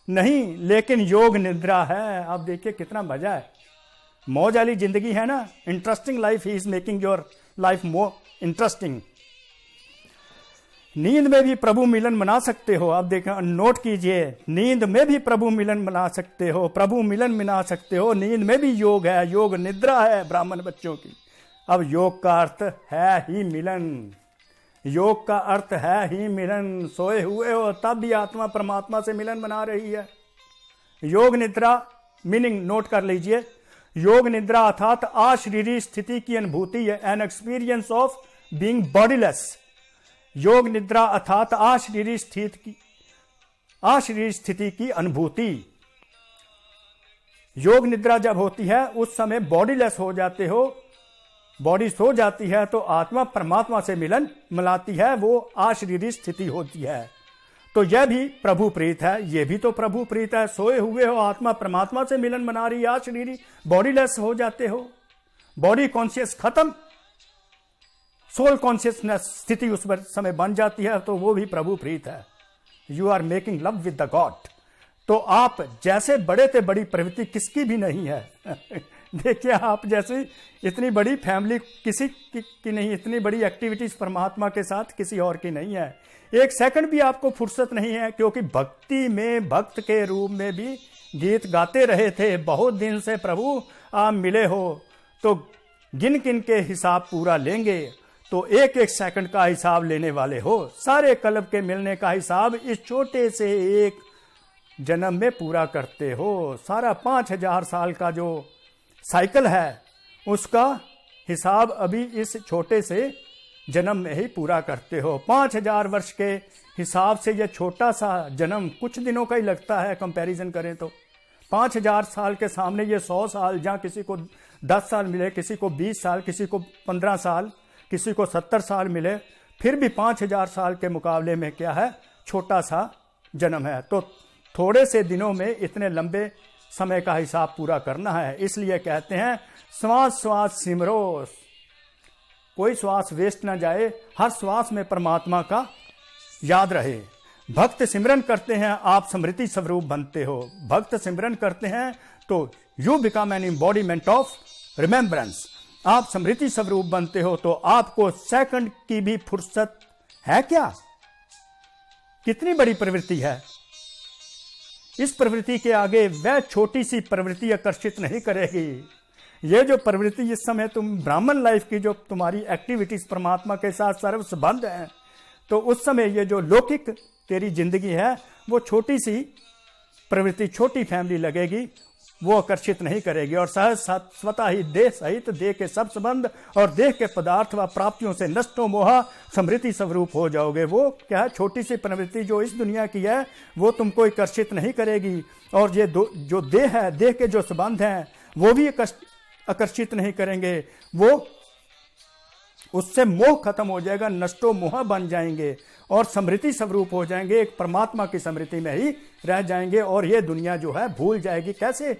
नहीं, लेकिन योग निद्रा है। आप देखिए कितना मजा है, मौज वाली जिंदगी है ना। Interesting life, he is making your life more interesting. नींद में भी प्रभु मिलन मना सकते हो। आप देखा, नोट कीजिए, नींद में भी प्रभु मिलन मना सकते हो, प्रभु मिलन मना सकते हो। नींद में भी योग है, योग निद्रा है ब्राह्मण बच्चों की। अब योग का अर्थ है ही मिलन, योग का अर्थ है ही मिलन। सोए हुए हो तब भी आत्मा परमात्मा से मिलन बना रही है। योग निद्रा मीनिंग नोट कर लीजिए। योग निद्रा अर्थात अशरीरी स्थिति की अनुभूति है, an experience of being bodiless. योग निद्रा अर्थात अशरीरी स्थिति की अनुभूति। योग निद्रा जब होती है उस समय बॉडीलेस हो जाते हो, बॉडी सो जाती है तो आत्मा परमात्मा से मिलन मिलाती है, वो अशरीरी स्थिति होती है। तो यह भी प्रभु प्रीत है, यह भी तो प्रभु प्रीत है। सोए हुए हो, आत्मा परमात्मा से मिलन बना रही है, अशरीरी बॉडीलेस हो जाते हो, बॉडी कॉन्शियस खत्म, सोल कॉन्शियसनेस स्थिति उस समय बन जाती है, तो वो भी प्रभु प्रीत है। You are making love with the God. तो आप जैसे बड़े थे, बड़ी प्रवृत्ति किसकी भी नहीं है। देखिए, आप जैसे इतनी बड़ी फैमिली किसी की नहीं, इतनी बड़ी एक्टिविटीज परमात्मा के साथ किसी और की नहीं है। एक सेकंड भी आपको फुर्सत नहीं है, क्योंकि भक्ति में भक्त के रूप में भी गीत गाते रहे थे। बहुत दिन से प्रभु आप मिले हो, तो गिन गिन के हिसाब पूरा लेंगे, तो एक एक सेकंड का हिसाब लेने वाले हो। सारे कल्प के मिलने का हिसाब इस छोटे से एक जन्म में पूरा करते हो। सारा 5000 साल का जो साइकिल है उसका हिसाब अभी इस छोटे से जन्म में ही पूरा करते हो। 5000 वर्ष के हिसाब से यह छोटा सा जन्म कुछ दिनों का ही लगता है, कंपैरिजन करें तो। 5000 साल के सामने ये 100 साल, जहाँ किसी को 10 साल मिले, किसी को 20 साल, किसी को 15 साल, किसी को 70 साल मिले, फिर भी 5000 साल के मुकाबले में क्या है, छोटा सा जन्म है। तो थोड़े से दिनों में इतने लंबे समय का हिसाब पूरा करना है। इसलिए कहते हैं श्वास श्वास सिमरो, कोई श्वास वेस्ट ना जाए, हर श्वास में परमात्मा का याद रहे। भक्त सिमरन करते हैं, आप स्मृति स्वरूप बनते हो। भक्त सिमरन करते हैं तो you become an embodiment of remembrance. आप स्मृति स्वरूप बनते हो तो आपको सेकंड की भी फुर्सत है क्या? कितनी बड़ी प्रवृत्ति है। इस प्रवृत्ति के आगे वह छोटी सी प्रवृत्ति आकर्षित नहीं करेगी। ये जो प्रवृत्ति इस समय तुम ब्राह्मण लाइफ की जो तुम्हारी एक्टिविटीज परमात्मा के साथ सर्व संबंध है, तो उस समय ये जो लौकिक तेरी जिंदगी है वो छोटी सी प्रवृत्ति, छोटी फैमिली लगेगी, वो आकर्षित नहीं करेगी। और सहज स्वतः ही देह सहित देह के सब संबंध और देह के पदार्थ व प्राप्तियों से नष्टो मोहा समृद्धि स्वरूप हो जाओगे। वो क्या है, छोटी सी प्रवृत्ति जो इस दुनिया की है वो तुमको आकर्षित नहीं करेगी। और ये जो देह है, देह के जो संबंध हैं वो भी आकर्षित नहीं करेंगे। वो उससे मोह खत्म हो जाएगा, नष्टो मोह बन जाएंगे और समृद्धि स्वरूप हो जाएंगे, एक परमात्मा की समृद्धि में ही रह जाएंगे। और ये दुनिया जो है भूल जाएगी। कैसे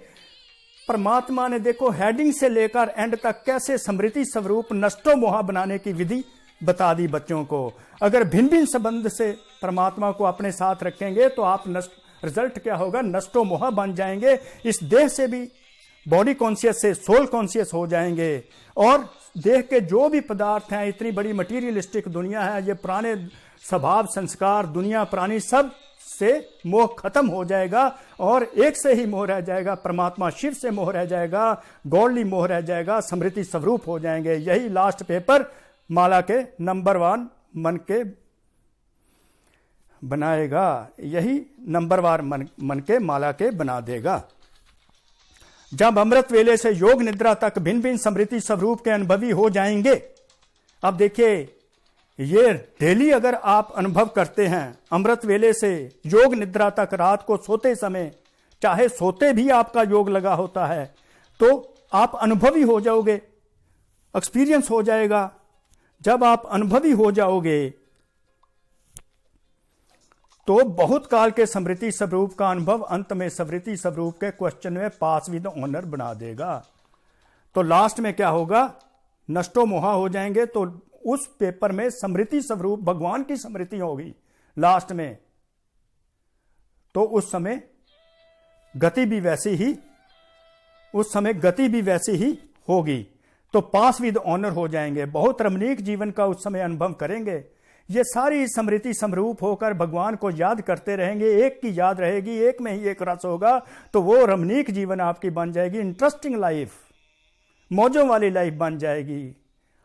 परमात्मा ने देखो हेडिंग से लेकर एंड तक कैसे समृद्धि स्वरूप नष्टो मोह बनाने की विधि बता दी बच्चों को। अगर भिन्न भिन्न संबंध से परमात्मा को अपने साथ रखेंगे तो आप रिजल्ट क्या होगा, नष्टो मोह बन जाएंगे। इस देह से भी बॉडी कॉन्शियस से सोल कॉन्शियस हो जाएंगे। और देह के जो भी पदार्थ हैं, इतनी बड़ी मटीरियलिस्टिक दुनिया है, ये पुराने स्वभाव संस्कार दुनिया प्राणी सब से मोह खत्म हो जाएगा और एक से ही मोह रह जाएगा, परमात्मा शिव से मोह रह जाएगा, गॉडली मोह रह जाएगा, समृद्धि स्वरूप हो जाएंगे। यही लास्ट पेपर माला के नंबर 1 मन के बनाएगा, यही नंबर 1 मन के माला के बना देगा। जब अमृत वेले से योग निद्रा तक भिन्न भिन्न समृद्धि स्वरूप के अनुभवी हो जाएंगे। अब देखिए, ये डेली अगर आप अनुभव करते हैं, अमृत वेले से योग निद्रा तक, रात को सोते समय, चाहे सोते भी आपका योग लगा होता है, तो आप अनुभवी हो जाओगे, एक्सपीरियंस हो जाएगा। जब आप अनुभवी हो जाओगे तो बहुत काल के समृद्धि स्वरूप का अनुभव अंत में समृद्धि स्वरूप के क्वेश्चन में पास विद ऑनर बना देगा। तो लास्ट में क्या होगा, नष्टो मोहा हो जाएंगे। तो उस पेपर में समृद्धि स्वरूप भगवान की समृद्धि होगी लास्ट में। तो उस समय गति भी वैसी ही, उस समय गति भी वैसी ही होगी। तो पास विद ऑनर हो जाएंगे, बहुत रमणीक जीवन का उस समय अनुभव करेंगे। ये सारी समृद्धि समरूप होकर भगवान को याद करते रहेंगे, एक की याद रहेगी, एक में ही एक रस होगा, तो वो रमणीक जीवन आपकी बन जाएगी। इंटरेस्टिंग लाइफ, मौजों वाली लाइफ बन जाएगी।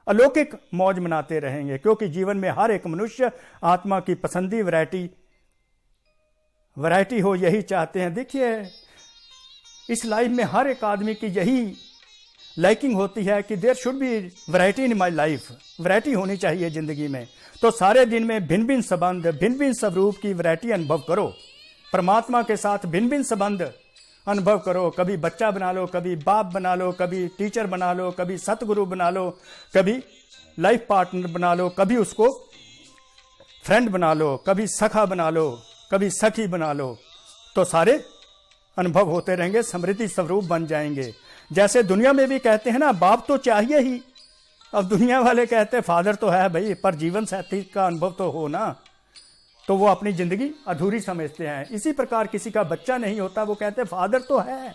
अलौकिक मौज मनाते रहेंगे, क्योंकि जीवन में हर एक मनुष्य आत्मा की पसंदी वैरायटी हो, यही चाहते हैं। देखिए, इस लाइफ में हर एक आदमी की यही लाइकिंग होती है कि there should be variety in my life, variety होनी चाहिए जिंदगी में। तो सारे दिन में भिन्न भिन्न संबंध, भिन्न भिन्न स्वरूप की वैरायटी अनुभव करो। परमात्मा के साथ भिन्न भिन्न संबंध अनुभव करो। कभी बच्चा बना लो, कभी बाप बना लो, कभी टीचर बना लो, कभी सतगुरु बना लो, कभी लाइफ पार्टनर बना लो, कभी उसको फ्रेंड बना लो, कभी सखा बना लो, कभी सखी बना लो। तो सारे अनुभव होते रहेंगे, समृद्धि स्वरूप बन जाएंगे। जैसे दुनिया में भी कहते हैं ना, बाप तो चाहिए ही। अब दुनिया वाले कहते हैं फादर तो है भाई, पर जीवन साथी का अनुभव तो हो ना, तो वो अपनी जिंदगी अधूरी समझते हैं। इसी प्रकार किसी का बच्चा नहीं होता, वो कहते हैं फादर तो है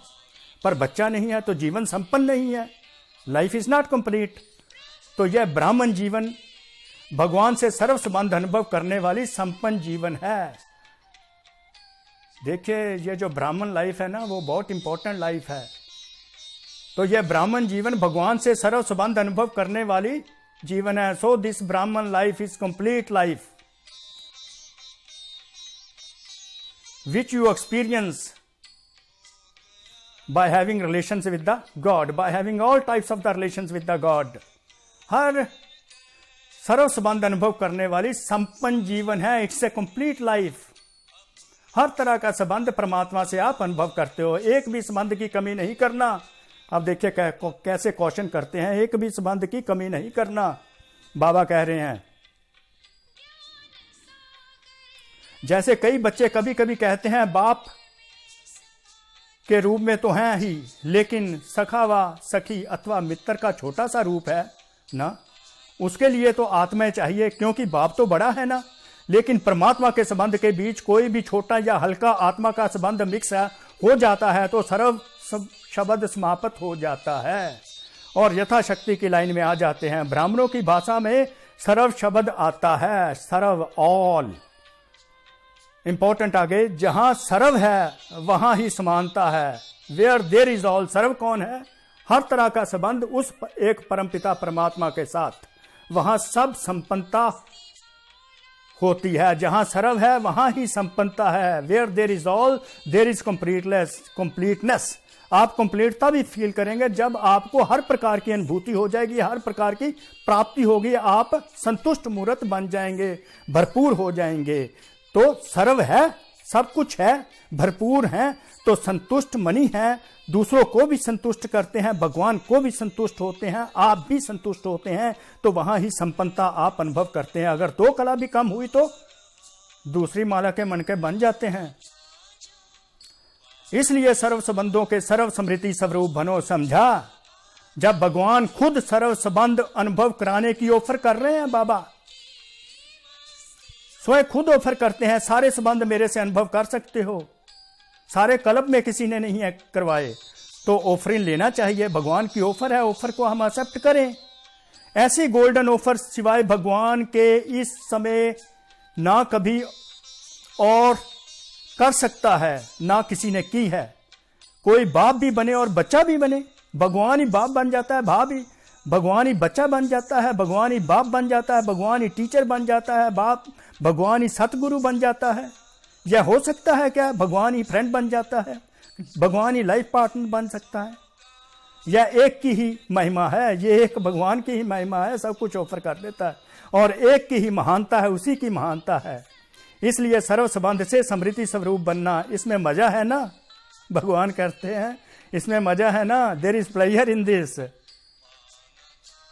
पर बच्चा नहीं है, तो जीवन संपन्न नहीं है, लाइफ इज नॉट कंप्लीट। तो यह ब्राह्मण जीवन भगवान से सर्व संबंध अनुभव करने वाली संपन्न जीवन है। देखिए, ये जो ब्राह्मण लाइफ है ना, वो बहुत इंपॉर्टेंट लाइफ है। तो यह ब्राह्मण जीवन भगवान से सर्व संबंध अनुभव करने वाली जीवन है। सो दिस ब्राह्मण life is complete life which you experience by having relations with the God, by having all types of the relations with the God। हर सर्व संबंध अनुभव करने वाली संपन्न जीवन है। It's a complete life. हर तरह का संबंध परमात्मा से आप अनुभव करते हो, एक भी संबंध की कमी नहीं करना। अब देखिए कैसे क्वेश्चन करते हैं, एक भी संबंध की कमी नहीं करना। बाबा कह रहे हैं, जैसे कई बच्चे कभी कभी कहते हैं बाप के रूप में तो हैं ही, लेकिन सखा व सखी अथवा मित्र का छोटा सा रूप है ना, उसके लिए तो आत्मा चाहिए, क्योंकि बाप तो बड़ा है ना। लेकिन परमात्मा के संबंध के बीच कोई भी छोटा या हल्का आत्मा का संबंध मिक्स हो जाता है तो सर्व शब्द समाप्त हो जाता है और यथाशक्ति की लाइन में आ जाते हैं। ब्राह्मणों की भाषा में सर्व शब्द आता है, सर्व, ऑल। इंपॉर्टेंट आगे, जहां सर्व है वहां ही समानता है। वेयर देयर इज ऑल, सर्व कौन है? हर तरह का संबंध उस एक परमपिता परमात्मा के साथ, वहां सब संपन्नता होती है। जहां सर्व है वहां ही संपन्नता है। Where there is all there is completeness. आप कंप्लीटता भी फील करेंगे जब आपको हर प्रकार की अनुभूति हो जाएगी, हर प्रकार की प्राप्ति होगी, आप संतुष्ट मूर्त बन जाएंगे, भरपूर हो जाएंगे। तो सर्व है, सब कुछ है, भरपूर है, तो संतुष्ट मनी है, दूसरों को भी संतुष्ट करते हैं, भगवान को भी संतुष्ट होते हैं, आप भी संतुष्ट होते हैं, तो वहां ही संपन्नता आप अनुभव करते हैं। अगर दो कला भी कम हुई तो दूसरी माला के मन के बन जाते हैं। इसलिए सर्व संबंधों के सर्व समृद्धि स्वरूप बनो, समझा? जब भगवान खुद सर्व संबंध अनुभव कराने की ऑफर कर रहे हैं, बाबा स्वयं खुद ऑफर करते हैं, सारे संबंध मेरे से अनुभव कर सकते हो, सारे कल्प में किसी ने नहीं करवाए, तो ऑफरिंग लेना चाहिए। भगवान की ऑफर है, ऑफर को हम एक्सेप्ट करें। ऐसी गोल्डन ऑफर सिवाय भगवान के इस समय ना कभी और कर सकता है, ना किसी ने की है। कोई बाप भी बने और बच्चा भी बने, भगवान ही बाप बन जाता है, भगवान ही बच्चा बन जाता है, भगवान ही बाप बन जाता है, भगवान ही टीचर बन जाता है, भगवान ही सतगुरु बन जाता है। यह हो सकता है क्या? भगवान ही फ्रेंड बन जाता है, भगवान ही लाइफ पार्टनर बन सकता है। यह एक की ही महिमा है, ये एक भगवान की ही महिमा है, सब कुछ ऑफर कर देता है और एक की ही महानता है, उसी की महानता है। इसलिए सर्व संबंध से समृद्धि स्वरूप बनना, इसमें मजा है ना। भगवान कहते हैं इसमें मजा है ना। There is pleasure in this,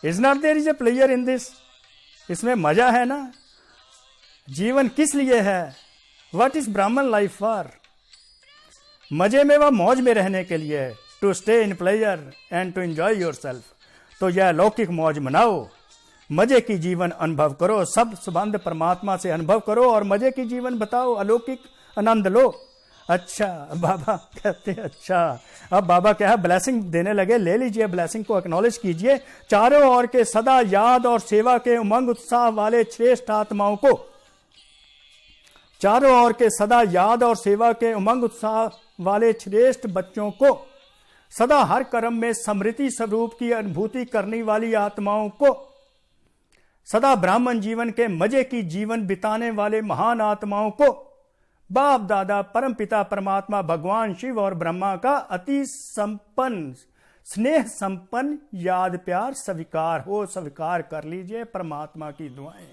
is not there is a pleasure in this. इसमें मजा है ना। जीवन किस लिए है? What is Brahman life for? मजे में व मौज में रहने के लिए, to stay in pleasure and to enjoy yourself. तो यह लौकिक मौज मनाओ, मजे की जीवन अनुभव करो, सब संबंध परमात्मा से अनुभव करो और मजे की जीवन बताओ, अलौकिक आनंद लो। अच्छा, बाबा कहते हैं अच्छा। अब बाबा क्या है, ब्लेसिंग देने लगे। ले लीजिए, ब्लेसिंग को एक्नॉलेज कीजिए। चारों ओर के सदा याद और सेवा के उमंग उत्साह वाले श्रेष्ठ आत्माओं को, चारों ओर के सदा याद और सेवा के उमंग उत्साह वाले श्रेष्ठ बच्चों को, सदा हर कर्म में समृद्धि स्वरूप की अनुभूति करने वाली आत्माओं को, सदा ब्राह्मण जीवन के मजे की जीवन बिताने वाले महान आत्माओं को बाप दादा परम पिता परमात्मा भगवान शिव और ब्रह्मा का अति संपन्न स्नेह संपन्न याद प्यार स्वीकार हो, स्वीकार कर लीजिए परमात्मा की दुआएं।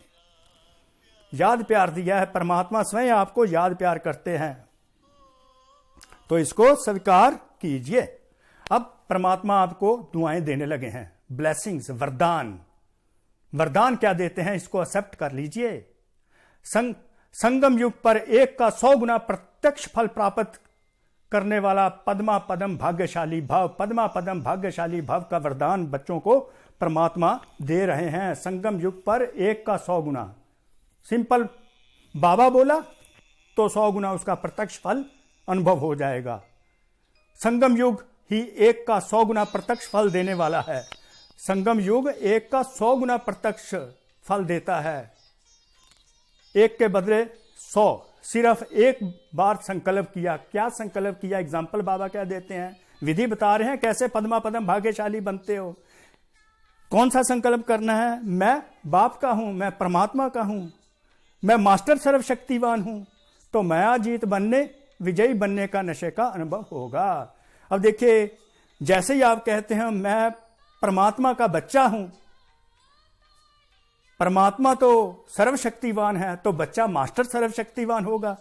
याद प्यार दिया है, परमात्मा स्वयं आपको याद प्यार करते हैं, तो इसको स्वीकार कीजिए। अब परमात्मा आपको दुआएं देने लगे हैं, ब्लेसिंग्स, वरदान। वरदान क्या देते हैं, इसको एक्सेप्ट कर लीजिए। संगम युग पर 1 का 100 गुना प्रत्यक्ष फल प्राप्त करने वाला पद्मा पदम भाग्यशाली भव, पद्मा पदम भाग्यशाली भव का वरदान बच्चों को परमात्मा दे रहे हैं। संगम युग पर 1 का 100 गुना, सिंपल बाबा बोला तो 100 गुना उसका प्रत्यक्ष फल अनुभव हो जाएगा। संगम युग ही 1 का 100 गुना प्रत्यक्ष फल देने वाला है। संगम युग 1 का 100 गुना प्रत्यक्ष फल देता है। 1 के बदले 100, सिर्फ एक बार संकल्प किया। क्या संकल्प किया, एग्जाम्पल बाबा क्या देते हैं, विधि बता रहे हैं कैसे पद्मा पदम भाग्यशाली बनते हो। कौन सा संकल्प करना है, मैं बाप का हूं, मैं परमात्मा का हूं, मैं मास्टर सर्वशक्तिवान हूं, तो माया जीत बनने, विजयी बनने का नशे का अनुभव होगा। अब देखिए, जैसे ही आप कहते हैं मैं परमात्मा का बच्चा हूं, परमात्मा तो सर्वशक्तिवान है, तो बच्चा मास्टर सर्वशक्तिवान होगा,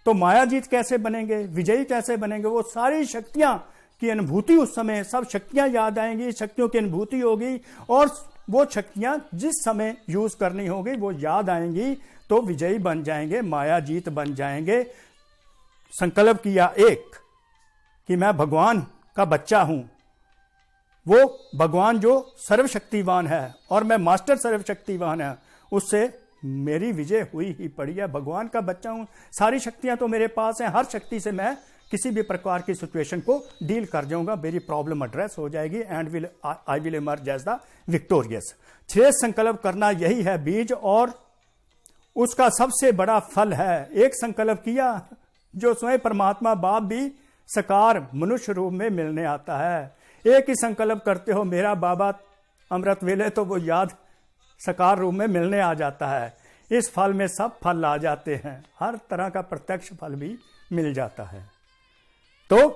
तो माया जीत कैसे बनेंगे, विजयी कैसे बनेंगे। वो सारी शक्तियां की अनुभूति, उस समय सब शक्तियां याद आएंगी, शक्तियों की अनुभूति होगी, और वो शक्तियां जिस समय यूज करनी होगी वो याद आएंगी, तो विजयी बन जाएंगे, माया जीत बन जाएंगे। संकल्प किया एक कि मैं भगवान का बच्चा हूं, वो भगवान जो सर्वशक्तिवान है और मैं मास्टर सर्वशक्तिवान है, उससे मेरी विजय हुई ही पड़ी है। भगवान का बच्चा हूं, सारी शक्तियां तो मेरे पास हैं, हर शक्ति से मैं किसी भी प्रकार की सिचुएशन को डील कर जाऊंगा, मेरी प्रॉब्लम एड्रेस हो जाएगी, and I will emerge as the victorious. श्रेष्ठ संकल्प करना यही है बीज, और उसका सबसे बड़ा फल है। एक संकल्प किया जो स्वयं परमात्मा बाप भी साकार मनुष्य रूप में मिलने आता है। एक ही संकल्प करते हो मेरा बाबा अमृत वेले, तो वो याद साकार रूप में मिलने आ जाता है। इस फल में सब फल आ जाते हैं, हर तरह का प्रत्यक्ष फल भी मिल जाता है, तो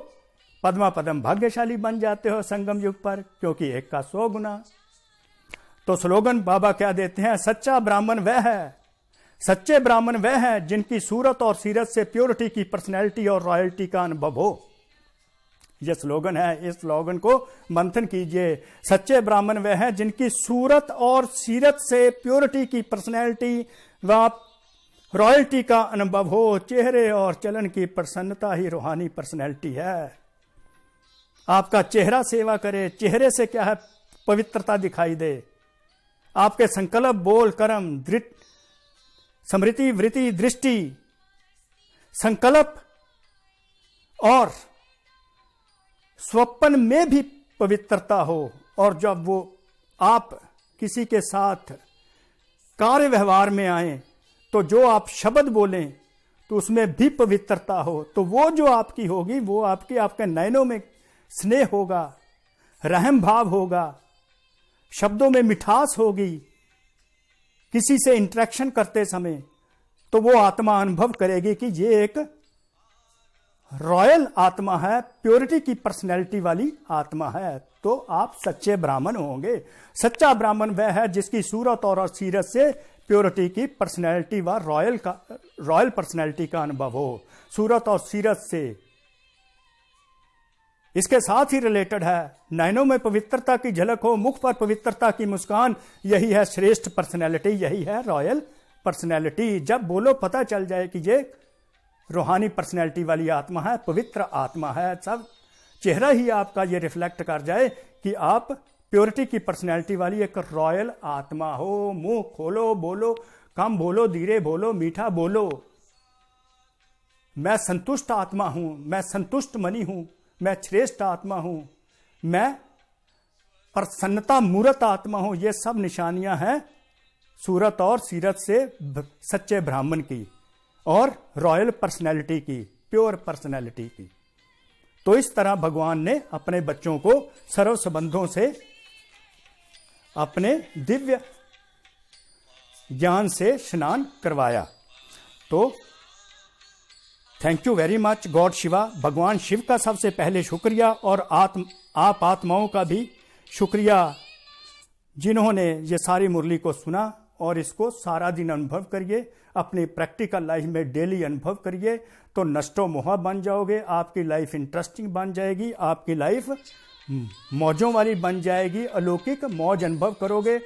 पद्मा पदम भाग्यशाली बन जाते हो संगम युग पर, क्योंकि 1 का 100 गुना। तो स्लोगन बाबा क्या देते हैं, सच्चा ब्राह्मण वह है, सच्चे ब्राह्मण वह है जिनकी सूरत और सीरत से प्योरिटी की पर्सनैलिटी और रॉयल्टी का अनुभव हो। यह स्लोगन है, इस स्लोगन को मंथन कीजिए। सच्चे ब्राह्मण वह है जिनकी सूरत और सीरत से प्योरिटी की पर्सनैलिटी व रॉयल्टी का अनुभव हो। चेहरे और चलन की प्रसन्नता ही रूहानी पर्सनैलिटी है। आपका चेहरा सेवा करे, चेहरे से क्या है, पवित्रता दिखाई दे। आपके संकल्प, बोल, कर्म, दृढ़ स्मृति, वृत्ति, दृष्टि, संकल्प और स्वप्न में भी पवित्रता हो, और जब वो आप किसी के साथ कार्य व्यवहार में आए तो जो आप शब्द बोलें तो उसमें भी पवित्रता हो, तो वो जो आपकी होगी वो आपके नयनों में स्नेह होगा, रहम भाव होगा, शब्दों में मिठास होगी। किसी से इंटरेक्शन करते समय तो वो आत्मा अनुभव करेगी कि ये एक रॉयल आत्मा है, प्योरिटी की पर्सनैलिटी वाली आत्मा है, तो आप सच्चे ब्राह्मण होंगे। सच्चा ब्राह्मण वह है जिसकी सूरत और सीरत से प्योरिटी की पर्सनैलिटी व रॉयल पर्सनैलिटी का अनुभव हो। सूरत और सीरत से इसके साथ ही रिलेटेड है, नयनों में पवित्रता की झलक हो, मुख पर पवित्रता की मुस्कान, यही है श्रेष्ठ पर्सनैलिटी, यही है रॉयल पर्सनैलिटी। जब बोलो पता चल जाए कि ये रूहानी पर्सनैलिटी वाली आत्मा है, पवित्र आत्मा है, सब चेहरा ही आपका ये रिफ्लेक्ट कर जाए कि आप प्योरिटी की पर्सनैलिटी वाली एक रॉयल आत्मा हो। मुंह खोलो, बोलो, कम बोलो, धीरे बोलो, मीठा बोलो। मैं संतुष्ट आत्मा हूं, मैं संतुष्ट मनी हूं, मैं श्रेष्ठ आत्मा हूं, मैं प्रसन्नता मूर्त आत्मा हूं। ये सब निशानियां हैं सूरत और सीरत से सच्चे ब्राह्मण की और रॉयल पर्सनैलिटी की, प्योर पर्सनैलिटी की। तो इस तरह भगवान ने अपने बच्चों को सर्व संबंधों से, अपने दिव्य ज्ञान से स्नान करवाया। तो thank you very much God Shiva. भगवान शिव का सबसे पहले शुक्रिया और आप आत्माओं का भी शुक्रिया जिन्होंने ये सारी मुरली को सुना और इसको सारा दिन अनुभव करिए, अपनी प्रैक्टिकल लाइफ में डेली अनुभव करिए, तो नष्टो मोहा बन जाओगे, आपकी लाइफ इंटरेस्टिंग बन जाएगी, आपकी लाइफ मौजों वाली बन जाएगी, अलौकिक मौज अनुभव करोगे।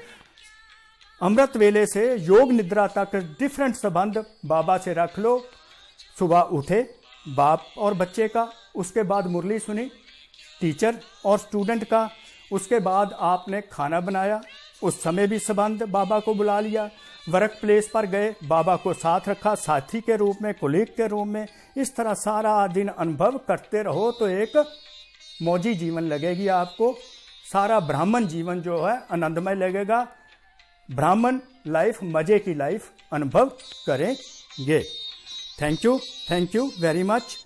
अमृत वेले से योग निद्रा तक डिफरेंट संबंध बाबा से रख लो। सुबह उठे बाप और बच्चे का, उसके बाद मुरली सुनी टीचर और स्टूडेंट का, उसके बाद आपने खाना बनाया, उस समय भी संबंध बाबा को बुला लिया। वर्क प्लेस पर गए, बाबा को साथ रखा साथी के रूप में, कोलीग के रूप में। इस तरह सारा दिन अनुभव करते रहो तो एक मौजी जीवन लगेगी आपको। सारा ब्राह्मण जीवन जो है आनंदमय लगेगा। ब्राह्मण लाइफ, मजे की लाइफ अनुभव करेंगे। Thank you very much.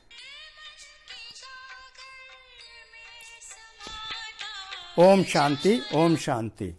ओम शांति, ओम शांति।